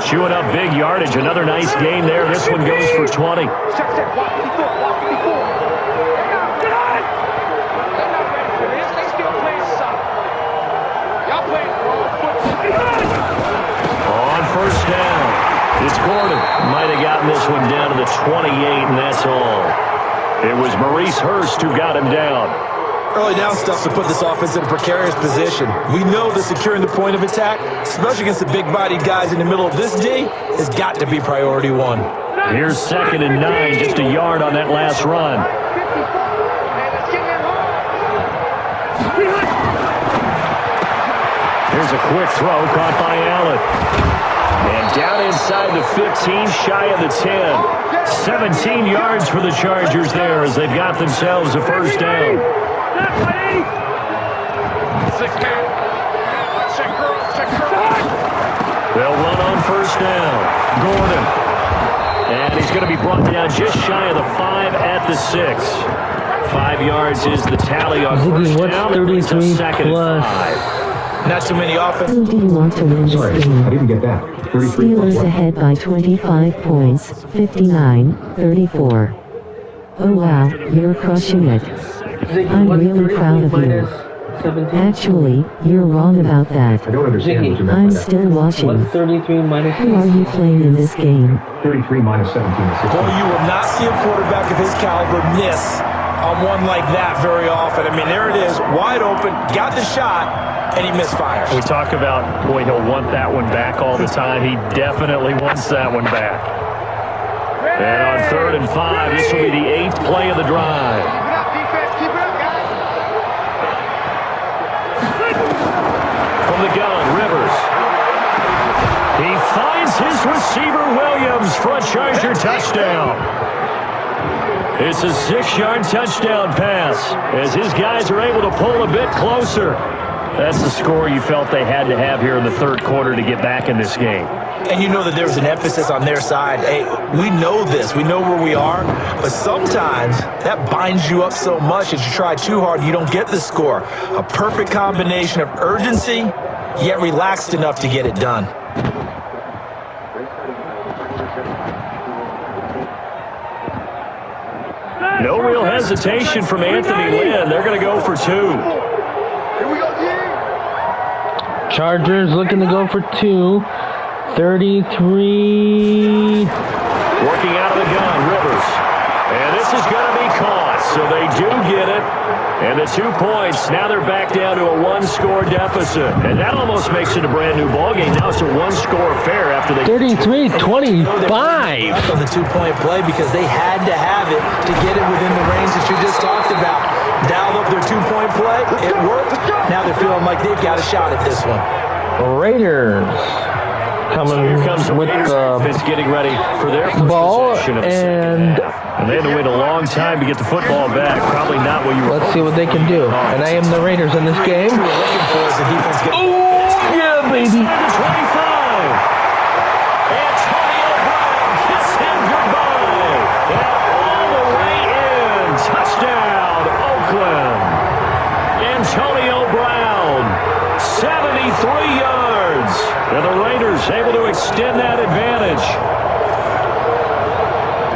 Chewing up big yardage. Another nice gain there. This one goes for 20. On first down, it's Gordon. Might have gotten this one down to the 28, and that's all. It was Maurice Hurst who got him down. Early down stuff to put this offense in a precarious position. We know that securing the point of attack, especially against the big-bodied guys in the middle of this D, has got to be priority one. Here's 2nd and 9, just a yard on that last run. Here's a quick throw caught by Allen. And down inside the 15, shy of the 10. 17 yards for the Chargers there as they've got themselves a first down. They'll run on first down. Gordon. And he's going to be brought down just shy of the 5 at the 6. 5 yards is the tally on first down. 33 plus. Not too many offenses. Who do you want to win this game? I didn't get that. 33 Steelers ahead by 25 points, 59-34. Oh wow, you're crushing it. I'm really proud of you. Actually, you're wrong about that. I don't understand what you meant I'm by that. still watching. 33 minus Who are you playing in this game? 33 minus 17 is 16. Boy, you will not see a quarterback of his caliber miss on one like that very often. I mean, there it is, wide open, got the shot, and he misfires. We talk about, boy, he'll want that one back all the time. He definitely wants that one back. And on 3rd and 5, this will be the 8th play of the drive. From the gun, Rivers. He finds his receiver, Williams, for a Charger touchdown. It's a 6-yard touchdown pass as his guys are able to pull a bit closer. That's the score you felt they had to have here in the 3rd quarter to get back in this game. And you know that there's an emphasis on their side. Hey, we know this. We know where we are. But sometimes that binds you up so much that you try too hard, you don't get the score. A perfect combination of urgency, yet relaxed enough to get it done. No real hesitation from Anthony Lynn. They're going to go for 2. Chargers looking to go for 2. 33. Working out of the gun, Rivers. And this is going to be caught, so they do get it. And the 2 points, now they're back down to a 1-score deficit. And that almost makes it a brand-new ballgame. Now it's a 1-score affair after they... 33-25. On the 2-point play because they had to have it to get it within the range that you just talked about. Dialed up their 2-point play. It worked. Now they're feeling like they've got a shot at this one. Raiders coming with the getting ready for their first ball, possession of the and they had to wait a long time to get the football back. Probably not what you were. Let's see what they can do. And I am the Raiders in this game. Oh, yeah, baby. Antonio Brown kiss him goodbye. And all the way in. Touchdown, Oakland. Antonio Brown, 73 yards. And the Raiders able to extend that advantage.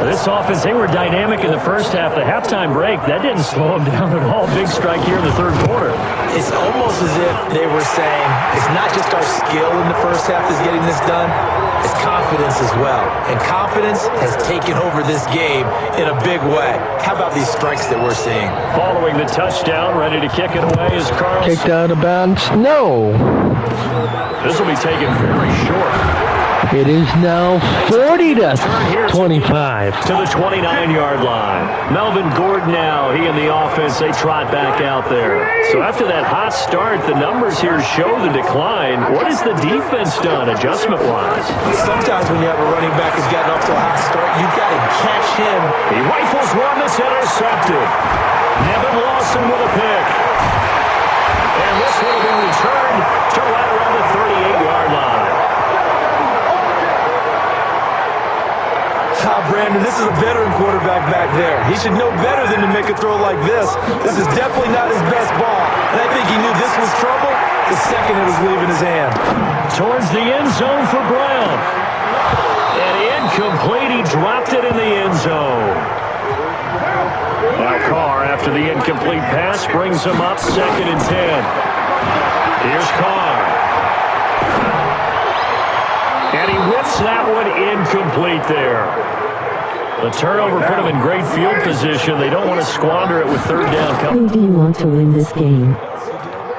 This offense, they were dynamic in the first half. The halftime break, that didn't slow them down at all. Big strike here in the 3rd quarter. It's almost as if they were saying, it's not just our skill in the first half that's getting this done, it's confidence as well. And confidence has taken over this game in a big way. How about these strikes that we're seeing? Following the touchdown, ready to kick it away is Carlson. Kicked out of bounds. No. This will be taken very short. It is now 40-25. To the 29-yard line. Melvin Gordon now, he and the offense, they trot back out there. So after that hot start, the numbers here show the decline. What has the defense done adjustment-wise? Sometimes when you have a running back who's gotten off to a hot start, you've got to catch him. He rifles one that's intercepted. Nevin Lawson with a pick. And this will be returned to right around the 38-yard line. Brandon, this is a veteran quarterback back there. He should know better than to make a throw like this. This is definitely not his best ball. And I think he knew this was trouble the second it was leaving his hand. Towards the end zone for Brown. And incomplete. He dropped it in the end zone. Now Carr, after the incomplete pass, brings him up 2nd and 10. Here's Carr. And he whips that one incomplete there. The turnover put them in great field position. They don't want to squander it with third down. Who do you want to win this game?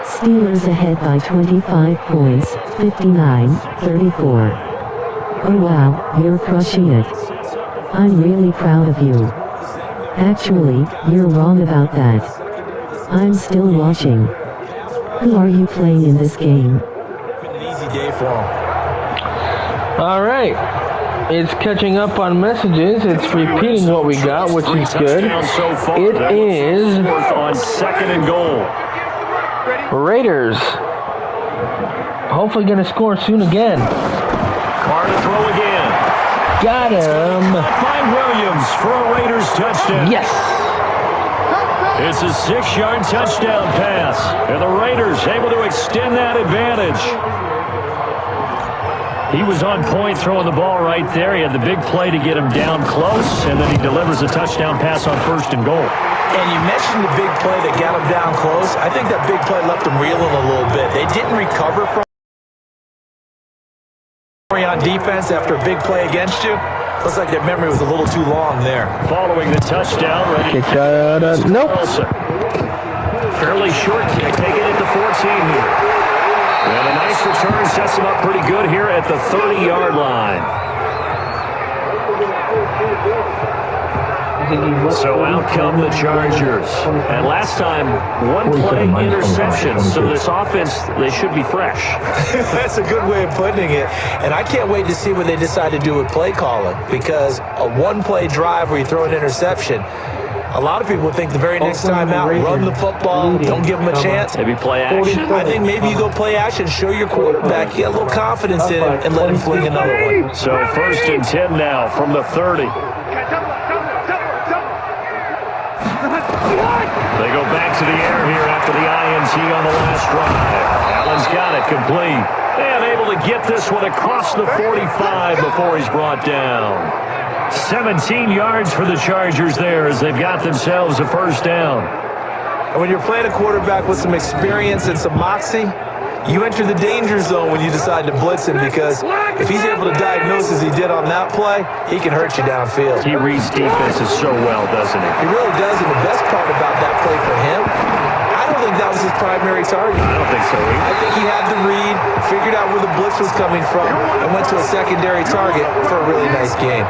Steelers ahead by 25 points, 59-34. Oh wow, you're crushing it. I'm really proud of you. Actually, you're wrong about that. I'm still watching. Who are you playing in this game? An easy day for him. All right. It's catching up on messages. It's repeating what we got, which is good. It is on 2nd and goal. Raiders. Hopefully going to score soon again. Carr to throw again. Got him. By Williams for a Raiders touchdown. Yes. It's a 6-yard touchdown pass. And the Raiders able to extend that advantage. He was on point throwing the ball right there. He had the big play to get him down close, and then he delivers a touchdown pass on 1st and goal. And you mentioned the big play that got him down close. I think that big play left them reeling a little bit. They didn't recover from on defense after a big play against you. Looks like their memory was a little too long there. Following the touchdown, ready. Nope. Fairly short kick, taking it to 14 here. And a nice return sets him up pretty good here at the 30-yard line. So out come the Chargers. And last time, one play interception. So this offense, they should be fresh. That's a good way of putting it. And I can't wait to see what they decide to do with play calling. Because a one-play drive where you throw an interception, a lot of people would think the very next time out, run the football, don't give them a chance. Maybe play action. I think maybe you go play action, show your quarterback, you get a little confidence in him, and let him fling another one. So 1st and 10 now from the 30. They go back to the air here after the INT on the last drive. Allen's got it complete. And able to get this one across the 45 before he's brought down. 17 yards for the Chargers there as they've got themselves a 1st down. And when you're playing a quarterback with some experience and some moxie, you enter the danger zone when you decide to blitz him, because if he's able to diagnose as he did on that play, he can hurt you downfield. He reads defenses so well, doesn't he? He really does, and the best part about that play for him, I don't think that was his primary target. I don't think so either. I think he had the read, figured out where the blitz was coming from, and went to a secondary target for a really nice game.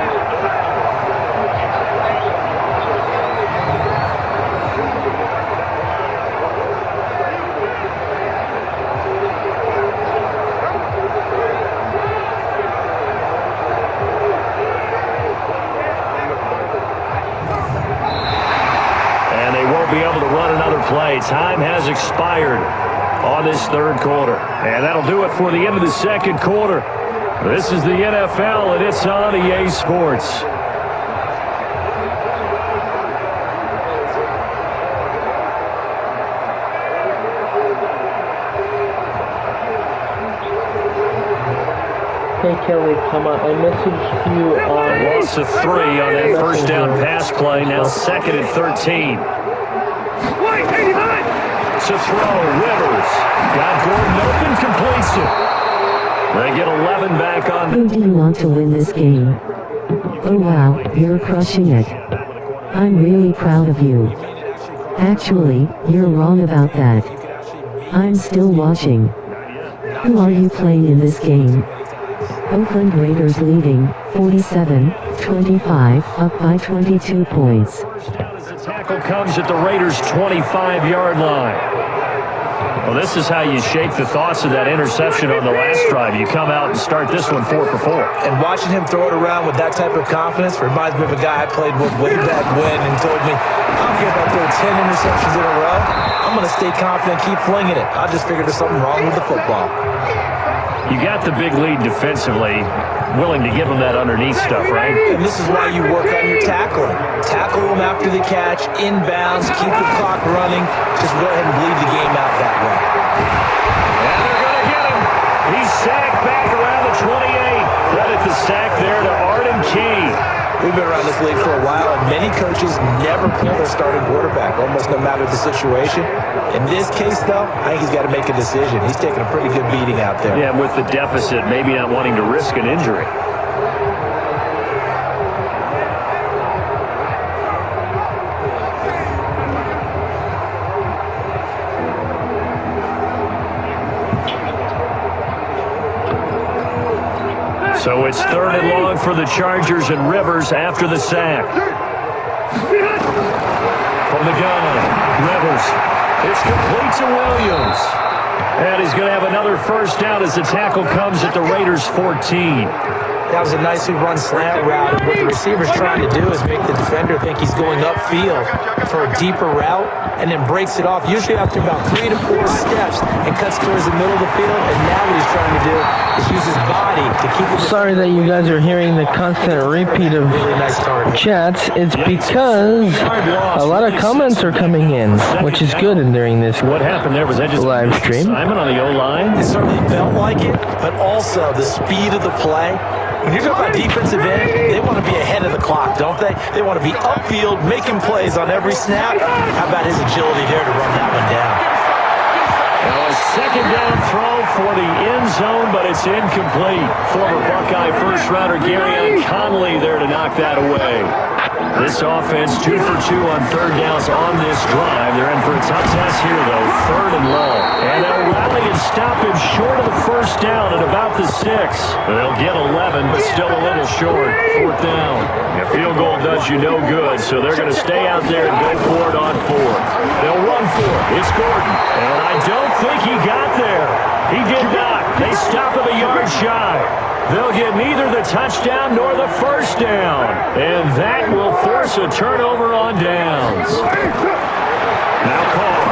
Be able to run another play. Time has expired on this 3rd quarter. And that'll do it for the end of the 2nd quarter. This is the NFL, and it's on EA Sports. Hey Kelly, come on. I messaged you on... Loss of 3 on that 1st down pass play. Now 2nd and 13. To throw, Rivers. Got Gordon open, completes it. They get 11 back on. Who do you want to win this game? Oh wow, you're crushing it. I'm really proud of you. Actually, you're wrong about that. I'm still watching. Who are you playing in this game? Oakland Raiders leading, 47-25, up by 22 points. Tackle comes at the Raiders' 25-yard line. Well, this is how you shake the thoughts of that interception on the last drive. You come out and start this one 4 for 4. And watching him throw it around with that type of confidence reminds me of a guy I played with way back when and told me, I don't care about throwing 10 interceptions in a row. I'm going to stay confident, keep flinging it. I just figured there's something wrong with the football. You got the big lead defensively, willing to give them that underneath stuff, right? And this is why you work on your tackling. Tackle them after the catch, inbounds, keep the clock running. Just go ahead and bleed the game out that way. And they're going to get him. He's sacked back around the 28. Credit the sack there to Arden Key. We've been around this this league for a while, and many coaches never pull their starting quarterback, almost no matter the situation. In this case, though, I think he's got to make a decision. He's taking a pretty good beating out there. Yeah, with the deficit, maybe not wanting to risk an injury. So it's 3rd and long for the Chargers and Rivers after the sack. From the gun, Rivers. It's complete to Williams. And he's going to have another first down as the tackle comes at the Raiders' 14. That was a nicely run slant route. What the receiver's trying to do is make the defender think he's going upfield for a deeper route and then breaks it off, usually after about 3 to 4 steps, and cuts towards the middle of the field. And now what he's trying to do is use his body to keep it. Sorry that you guys are hearing the constant repeat of really nice chats. It's because a lot of comments are coming in, which is good during this What happened there? Was that just live stream? Simon on the O-line? It certainly felt like it, but also the speed of the play. When you talk about defensive end, they want to be ahead of the clock, don't they? They want to be upfield, making plays on every snap. How about his agility there to run that one down? Now a second down throw for the end zone, but it's incomplete. Former Buckeye first-rounder Garyon Conley there to knock that away. This offense 2 for 2 on 3rd downs on this drive. They're in for a tough test here, though. 3rd and long. And they'll rally and stop him short of the first down at about the 6. They'll get 11, but still a little short. 4th down. A field goal does you no good, so they're going to stay out there and go for it on 4th. They'll run for it. It's Gordon. And I don't think he got there. He did not. They stop him a yard shy. They'll get neither the touchdown nor the first down. And that will force a turnover on downs. Now Carr.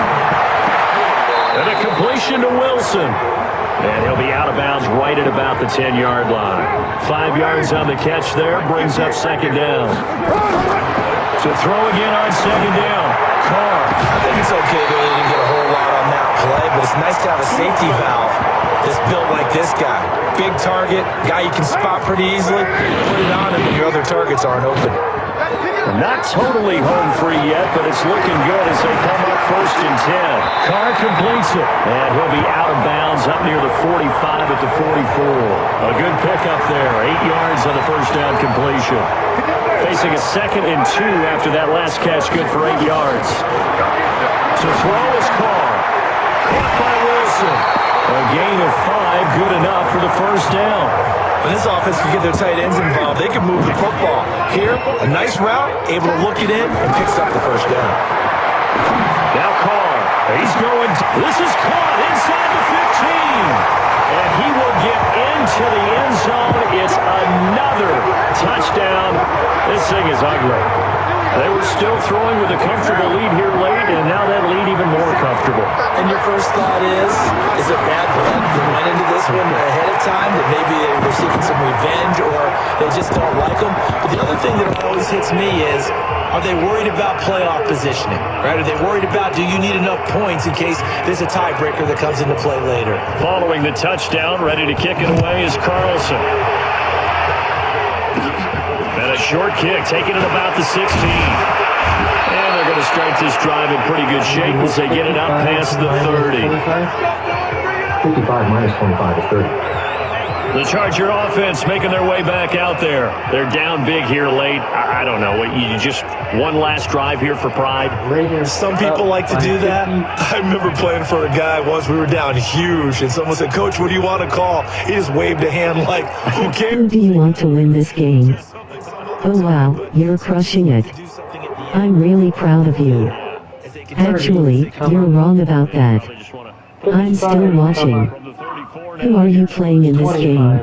And a completion to Wilson. And he'll be out of bounds right at about the 10-yard line. 5 yards on the catch there, brings up 2nd down. To throw again on 2nd down. Carr. I think it's okay that they didn't get a whole lot on that play, but it's nice to have a safety valve that's built like this guy. Big target, guy you can spot pretty easily. Put it on him when your other targets aren't open. Not totally home free yet, but it's looking good as they come up 1st and 10. Carr completes it, and he'll be out of bounds up near the 45 at the 44. A good pickup there, 8 yards on the first down completion. Facing a 2nd and 2 after that last catch, good for 8 yards. To throw is Carr. Caught by Wilson. A gain of 5, good enough for the first down. When this offense can get their tight ends involved, they can move the football. Here, a nice route, able to look it in, and picks up the first down. Now Carr. He's going. This is caught inside the 15. And he will get into the end zone. It's another touchdown. This thing is ugly. They were still throwing with a comfortable lead here late, and now that lead even more comfortable. And your first thought is it bad blood that went into this one ahead of time, that maybe they're seeking some revenge or they just don't like them? But the other thing that always hits me is, are they worried about playoff positioning? Right? Are they worried about, do you need enough points in case there's a tiebreaker that comes into play later? Following the touchdown, ready to kick it away is Carlson. And a short kick, taking it about the 16. And they're going to start this drive in pretty good shape as they get it out past the 30. 55 minus 25 is 30. The Charger offense making their way back out there. They're down big here late. I don't know. You just one last drive here for pride? Some people like to do that. I remember playing for a guy once. We were down huge, and someone said, "Coach, what do you want to call?" He just waved a hand like, "Who cares?" Who do you want to win this game? Oh wow, you're crushing it. I'm really proud of you. Actually, you're wrong about that. I'm still watching. Who are you playing in this game?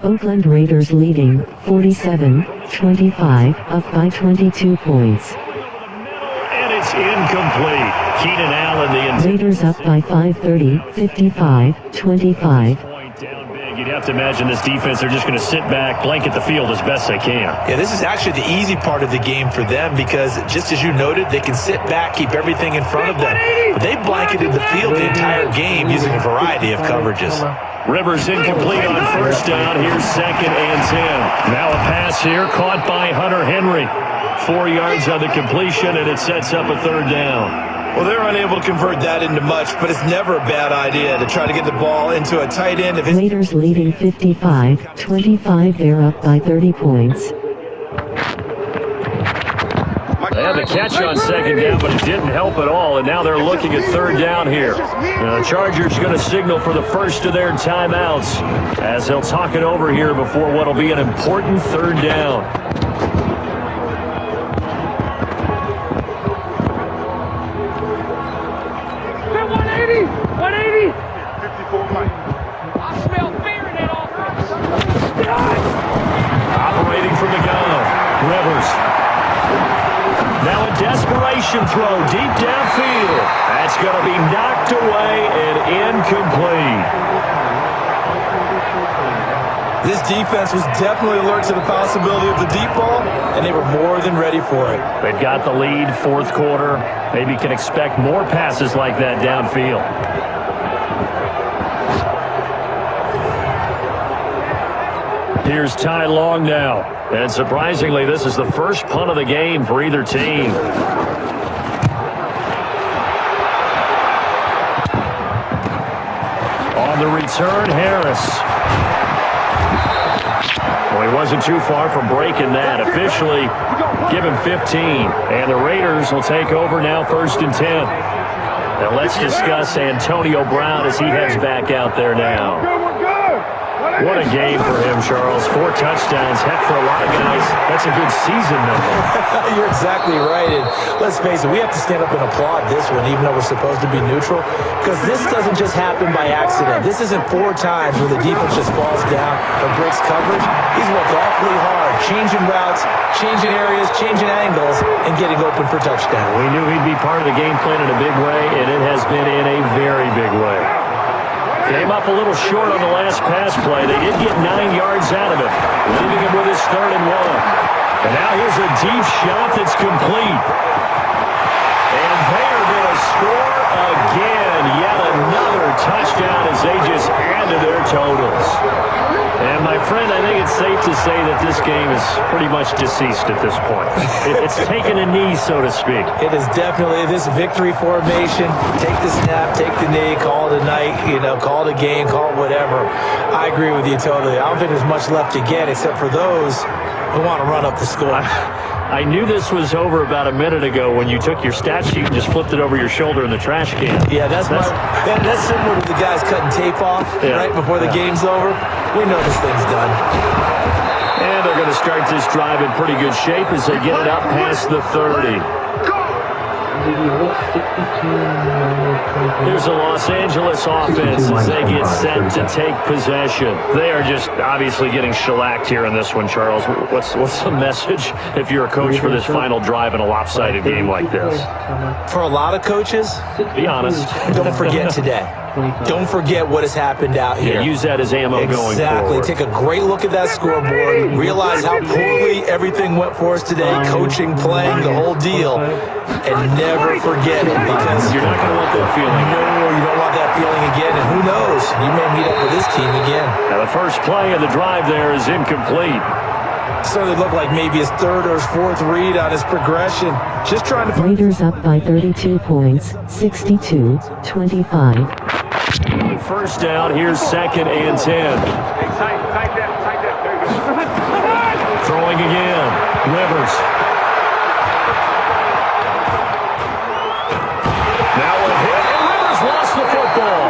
Oakland Raiders leading, 47-25, up by 22 points. And it's incomplete. Keenan Allen, the Raiders up by 5:30, 55-25. point down big You'd have to imagine this defense, they're just going to sit back, blanket the field as best they can. Yeah, this is actually the easy part of the game for them because, just as you noted, they can sit back, keep everything in front of them. But they blanketed the field the entire game using a variety of coverages. Rivers incomplete on first down. Here's 2nd and 10. Now a pass here caught by Hunter Henry. 4 yards on the completion, and it sets up a 3rd down. Well, they're unable to convert that into much, but it's never a bad idea to try to get the ball into a tight end. Raiders leading 55-25. They're up by 30 points. They had the catch on 2nd down, but it didn't help at all, and now they're looking at 3rd down here. The Chargers going to signal for the first of their timeouts as they'll talk it over here before what will be an important 3rd down. Operating from the gun, Rivers. Now a desperation throw deep downfield. That's going to be knocked away and incomplete. This defense was definitely alert to the possibility of the deep ball, and they were more than ready for it. They've got the lead, 4th quarter. Maybe can expect more passes like that downfield. Here's Ty Long now. And surprisingly, this is the first punt of the game for either team. On the return, Harris. Well, he wasn't too far from breaking that. Officially, give him 15. And the Raiders will take over now 1st and 10. Now let's discuss Antonio Brown as he heads back out there now. What a game for him, Charles. 4 touchdowns. Heck, for a lot of guys, that's a good season number. You're exactly right. And let's face it, we have to stand up and applaud this one, even though we're supposed to be neutral, because this doesn't just happen by accident. This isn't 4 times where the defense just falls down or breaks coverage. He's worked awfully hard, changing routes, changing areas, changing angles, and getting open for touchdown. We knew he'd be part of the game plan in a big way, and it has been in a very big way. Came up a little short on the last pass play. They did get 9 yards out of it, leaving him with his 3rd and 1. And now here's a deep shot that's complete. And they're going to score again. Yet another touchdown as they just add to their totals. And my friend, I think it's safe to say that this game is pretty much deceased at this point. It's taken a knee, so to speak. It is definitely this victory formation. Take the snap, take the knee, call it a night, call it a game, call it whatever. I agree with you totally. I don't think there's much left to get except for those who want to run up the score. I knew this was over about a minute ago when you took your stat sheet and just flipped it over your shoulder in the trash can. Yeah, that's similar to the guys cutting tape off right before the game's over. We know this thing's done. And they're going to start this drive in pretty good shape as they get it up past the 30. Here's the Los Angeles offense as they get set to take possession. They are just obviously getting shellacked here in this one, Charles. What's the message if you're a coach for this final drive in a lopsided game like this? For a lot of coaches, be honest. Don't forget today. Don't forget what has happened out here. Yeah, use that as ammo going forward. Exactly. Take a great look at that scoreboard. Realize how poorly everything went for us today. Coaching, playing, the whole deal. And never forget it, because you're not going to want that feeling. No, you don't want that feeling again. And who knows? You may meet up with this team again. Now the first play of the drive there is incomplete. Certainly looked like maybe his 3rd or his 4th read on his progression. Just trying to... Raiders up by 32 points, 62-25. First down, here's 2nd and 10. Throwing again, Rivers. Now a hit, and Rivers lost the football.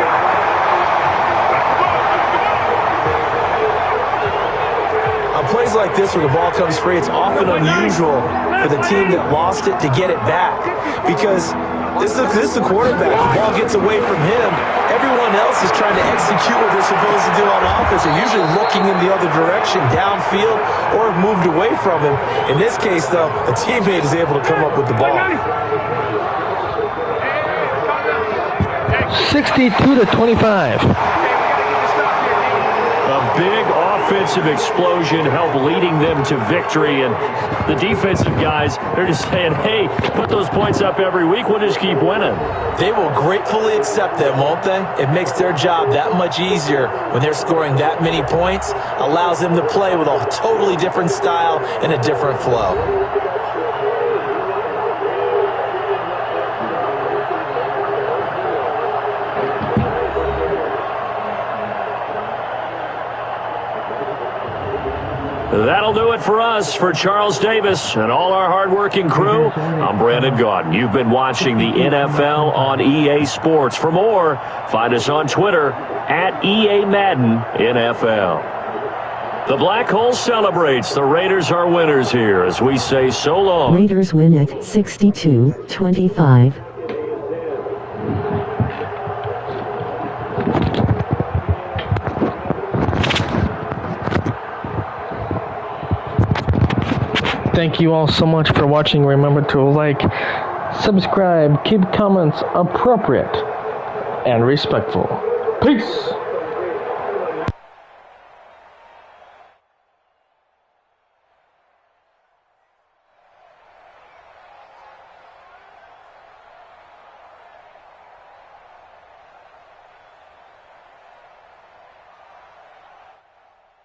On plays like this where the ball comes free, it's often unusual for the team that lost it to get it back, because this is the quarterback. The ball gets away from him. Everyone else is trying to execute what they're supposed to do on offense. They're usually looking in the other direction, downfield, or have moved away from him. In this case, though, a teammate is able to come up with the ball. 62-25. A offensive explosion help leading them to victory. And the defensive guys, they're just saying, hey, put those points up every week. We'll just keep winning. They will gratefully accept them, won't they? It makes their job that much easier when they're scoring that many points. Allows them to play with a totally different style and a different flow. That'll do it for us. For Charles Davis and all our hardworking crew, I'm Brandon Gaudin. You've been watching the NFL on EA Sports. For more, find us on Twitter at EA Madden NFL. The Black Hole celebrates. The Raiders are winners here as we say so long. Raiders win at 62-25. Thank you all so much for watching. Remember to like, subscribe, keep comments appropriate and respectful. Peace!